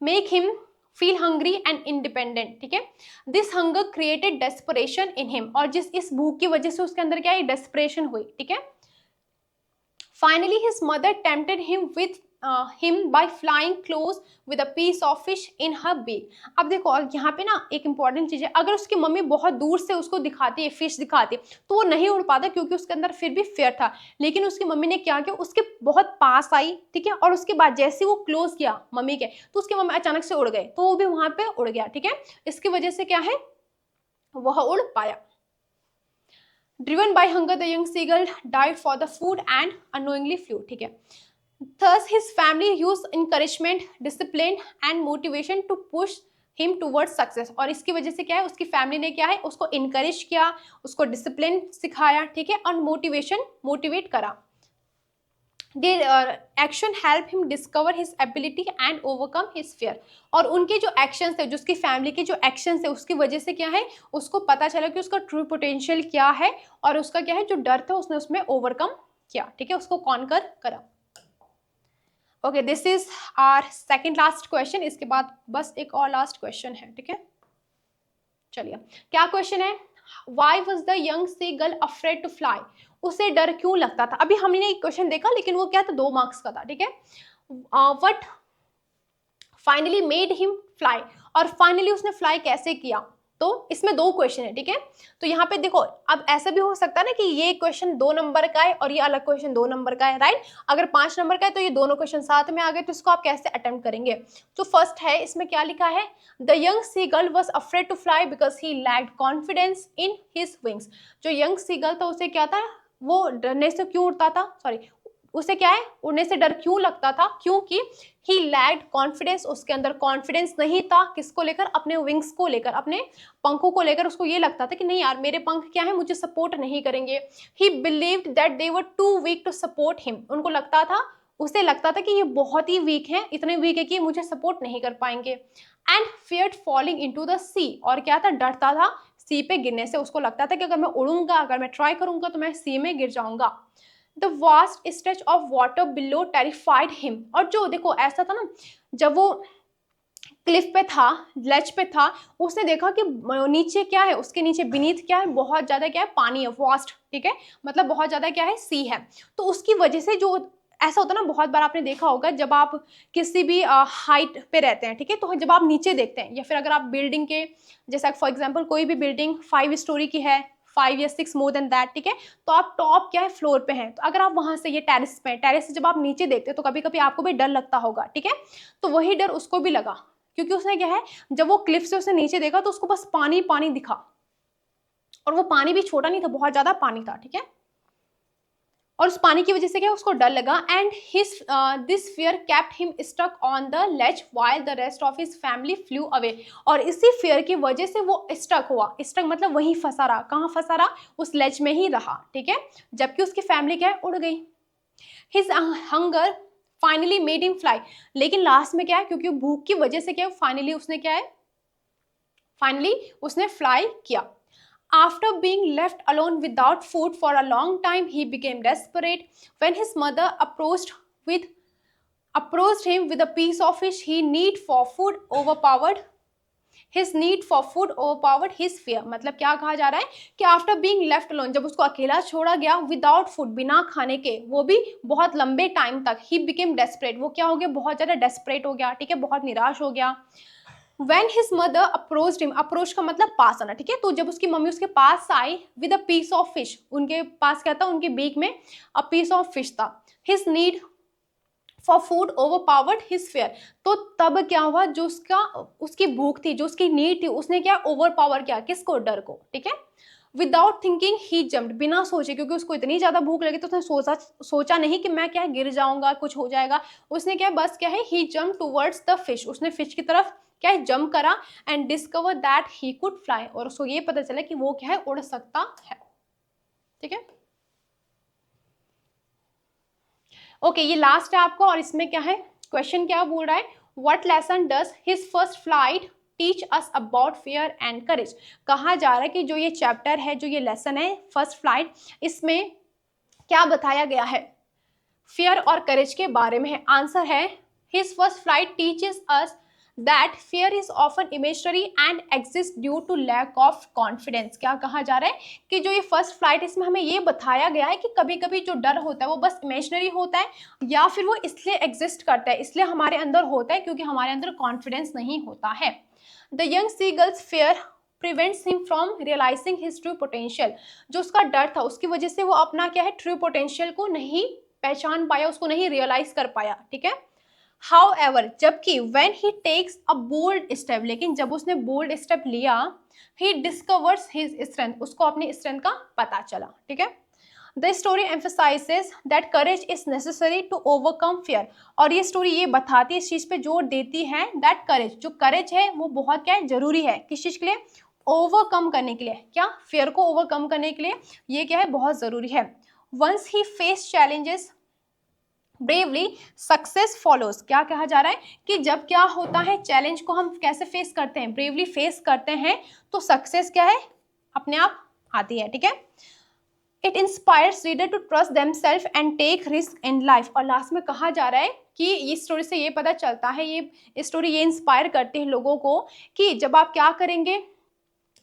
Make him feel hungry and independent, ठीक है। This hunger created desperation in him, और इस भूख की वजह से उसके अंदर क्या है, डेस्परेशन हुई, ठीक है। Finally his mother tempted him with him by flying close with a piece of fish in her beak। अब देखो, और यहाँ पे ना एक इंपॉर्टेंट चीज है, अगर उसकी मम्मी बहुत दूर से उसको दिखाती है, फिश दिखाती है, तो वो नहीं उड़ पाता, क्योंकि उसके अंदर फिर भी फियर था। लेकिन उसकी मम्मी ने क्या किया, उसके बहुत पास आई, ठीक है, और उसके बाद जैसे वो क्लोज किया मम्मी के, तो उसकी मम्मी अचानक से उड़ गए, तो वो भी वहां पे उड़ गया, ठीक है। इसकी वजह से क्या है, वह उड़ पाया। Driven by hunger, the young seagull dived for the food and unknowingly flew, ठीक है। Thus, his family used encouragement, discipline and motivation to push him towards success। और इसकी वजह से क्या है, उसकी फैमिली ने क्या है, उसको encourage किया, उसको डिसिप्लिन सिखाया, ठीक है, और मोटिवेट करा। Their action help him discover his ability and overcome his fear। और उनके जो एक्शंस थे, जो उसकी फैमिली के जो एक्शंस थे, उसकी वजह से क्या है, उसको पता चला कि उसका ट्रू पोटेंशियल क्या है, और उसका क्या है, जो डर था उसने उसमें ओवरकम किया, ठीक है, उसको कॉन्कर करा। Okay, this is our second last question, इसके बाद बस एक और लास्ट क्वेश्चन है, ठीक है। चलिए, क्या क्वेश्चन है, why was the young seagull afraid to fly, उसे डर क्यों लगता था। अभी हमने एक क्वेश्चन देखा, लेकिन वो क्या था, 2 मार्क्स का था, ठीक है। What finally made him fly, और फाइनली उसने फ्लाई कैसे किया, तो इसमें 2 क्वेश्चन है, ठीक है। तो यहाँ पे देखो, अब ऐसा भी हो सकता है ना कि ये क्वेश्चन 2 नंबर का है और ये अलग क्वेश्चन 2 नंबर का है, राइट। अगर 5 नंबर का है तो ये दोनों क्वेश्चन साथ में आ गए, तो इसको आप कैसे अटेम्प्ट करेंगे। तो फर्स्ट है, इसमें क्या लिखा है, the young seagull was afraid to fly because he lacked confidence in his wings. जो यंग सीगल था उसे क्या था, वो डरने से क्यों उड़ता था, सॉरी, उसे क्या है, उड़ने से डर क्यों लगता था, क्योंकि ही लैक्ड कॉन्फिडेंस, उसके अंदर कॉन्फिडेंस नहीं था, किसको लेकर, अपने विंग्स को लेकर, अपने पंखों को लेकर। उसको ये लगता था कि नहीं यार, मेरे पंख क्या है, मुझे सपोर्ट नहीं करेंगे। He believed that they were too weak to support him, उनको लगता था, उसे लगता था कि ये बहुत ही वीक है, इतने वीक है कि मुझे सपोर्ट नहीं कर पाएंगे। And feared falling into the sea, और क्या था, डरता था सी पे गिरने से, उसको लगता था कि अगर मैं उड़ूंगा, अगर मैं ट्राई करूंगा तो मैं सी में गिर जाऊंगा। The vast stretch of water below terrified him, और जो देखो ऐसा था ना, जब वो क्लिफ पे था, लेच पे था, उसने देखा कि नीचे क्या है, उसके नीचे बीनीथ क्या है, बहुत ज़्यादा क्या है, पानी है, वास्ट, ठीक है, मतलब बहुत ज़्यादा क्या है, सी है। तो उसकी वजह से जो ऐसा होता है ना, बहुत बार आपने देखा होगा जब आप किसी भी हाइट पे रहते हैं, ठीक है, तो जब आप नीचे देखते हैं या फिर अगर आप बिल्डिंग के, जैसा फॉर एग्जांपल कोई भी बिल्डिंग 5 स्टोरी की है, 5 या 6 मोर देन दैट, ठीक है, तो आप टॉप क्या है, फ्लोर पे हैं, तो अगर आप वहां से, ये टेरेस पे, टेरेस से जब आप नीचे देखते हैं तो कभी कभी आपको भी डर लगता होगा, ठीक है, तो वही डर उसको भी लगा, क्योंकि उसने क्या है, जब वो क्लिफ से उसने नीचे देखा तो उसको बस पानी पानी दिखा, और वो पानी भी छोटा नहीं था, बहुत ज्यादा पानी था, ठीक है, और उस पानी की वजह से क्या उसको डर लगा, and his this fear kept him stuck on the ledge while the rest of his family flew away. और इसी फियर की वजह से वो स्टक हुआ, स्टक मतलब वहीं फंसा रहा, कहाँ फंसा रहा, उस लेज में ही रहा, ठीक है, जबकि उसकी फैमिली क्या है, उड़ गई। His hunger finally made him fly, लेकिन लास्ट में क्या है, क्योंकि भूख की वजह से क्या है, फाइनली उसने क्या है, फाइनली उसने फ्लाई किया। After being left alone without food for a long time, he became desperate. When his mother approached him with a piece of fish, his need for food overpowered his fear. मतलब क्या कहा जा रहा है कि आफ्टर बीइंग लेफ्ट अलोन, जब उसको अकेला छोड़ा गया विदाउट फूड, बिना खाने के, वो भी बहुत लंबे टाइम तक, ही बिकेम डेस्परेट, वो क्या हो गया, बहुत ज्यादा डेस्परेट हो गया, ठीक है, बहुत निराश हो गया। When his mother approached him, approach का मतलब पास आना, ठीक है, तो जब उसकी मम्मी उसके पास आई with a piece of fish, उनके पास क्या था, उनके बीक में a piece of fish था, his need for food overpowered his fear, तो तब क्या हुआ, जो उसकी भूख थी, जो उसकी नीड थी, उसने क्या ओवरपावर किया, किसको, डर को, ठीक है। विदाउट थिंकिंग ही जम्प्ड, बिना सोचे, क्योंकि उसको इतनी ज्यादा भूख लगी तो उसने सोचा नहीं कि मैं क्या है, गिर जाऊंगा, कुछ हो जाएगा, उसने क्या, बस क्या है, ही जम्प टूवर्ड्स द फिश, उसने फिश की तरफ क्या है, जंप करा, and discover that he could fly, और उसको ये पता चला कि वो क्या है, उड़ सकता है, ठीक है। ओके, ये लास्ट है आपको, और इसमें क्या है, क्वेश्चन क्या बोल रहा है, what lesson does his first flight teach us about fear and courage. कहा जा रहा है कि जो ये चैप्टर है, जो ये लेसन है फर्स्ट फ्लाइट, इसमें क्या बताया गया है, फियर और करेज के बारे में है। आंसर है, his first flight teaches us that fear is often imaginary and exists due to lack of confidence। क्या कहा जा रहा है कि जो ये फर्स्ट फ्लाइट, इसमें हमें ये बताया गया है कि कभी कभी जो डर होता है वो बस इमेजिनरी होता है, या फिर वो इसलिए एग्जिस्ट करता है, इसलिए हमारे अंदर होता है क्योंकि हमारे अंदर कॉन्फिडेंस नहीं होता है। The young seagull's fear prevents him from realising his true potential, जो उसका डर था उसकी वजह से वो अपना क्या है, ट्रू पोटेंशियल को नहीं पहचान पाया, उसको नहीं रियलाइज कर पाया, ठीक है। However, जबकि when he takes a bold step, लेकिन जब उसने bold step लिया, he discovers his strength, उसको अपनी strength का पता चला, ठीक है। The story emphasizes that courage is necessary to overcome fear, और ये स्टोरी ये बताती है, इस चीज पे जोर देती है, that courage, जो courage है वो बहुत क्या है, जरूरी है, किस चीज के लिए, ओवरकम करने के लिए, क्या, fear को ओवरकम करने के लिए ये क्या है, बहुत जरूरी है। Once he faced challenges bravely success follows, क्या कहा जा रहा है कि जब क्या होता है, चैलेंज को हम कैसे फेस करते हैं, ब्रेवली फेस करते हैं, तो सक्सेस क्या है, अपने आप आती है, ठीक है। It inspires reader to trust themselves and take risk in life, और लास्ट में कहा जा रहा है कि इस स्टोरी से ये पता चलता है, ये स्टोरी ये इंस्पायर करती है लोगों को कि जब आप क्या करेंगे,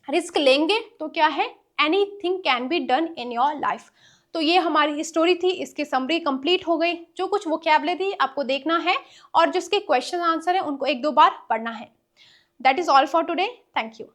रिस्क लेंगे, तो क्या है, anything can be done in your life. तो ये हमारी स्टोरी थी, इसकी समरी कंप्लीट हो गई, जो कुछ वोकैबुलरी थी आपको देखना है, और जिसके क्वेश्चन आंसर है उनको 1-2 बार पढ़ना है। That is all for today, thank you.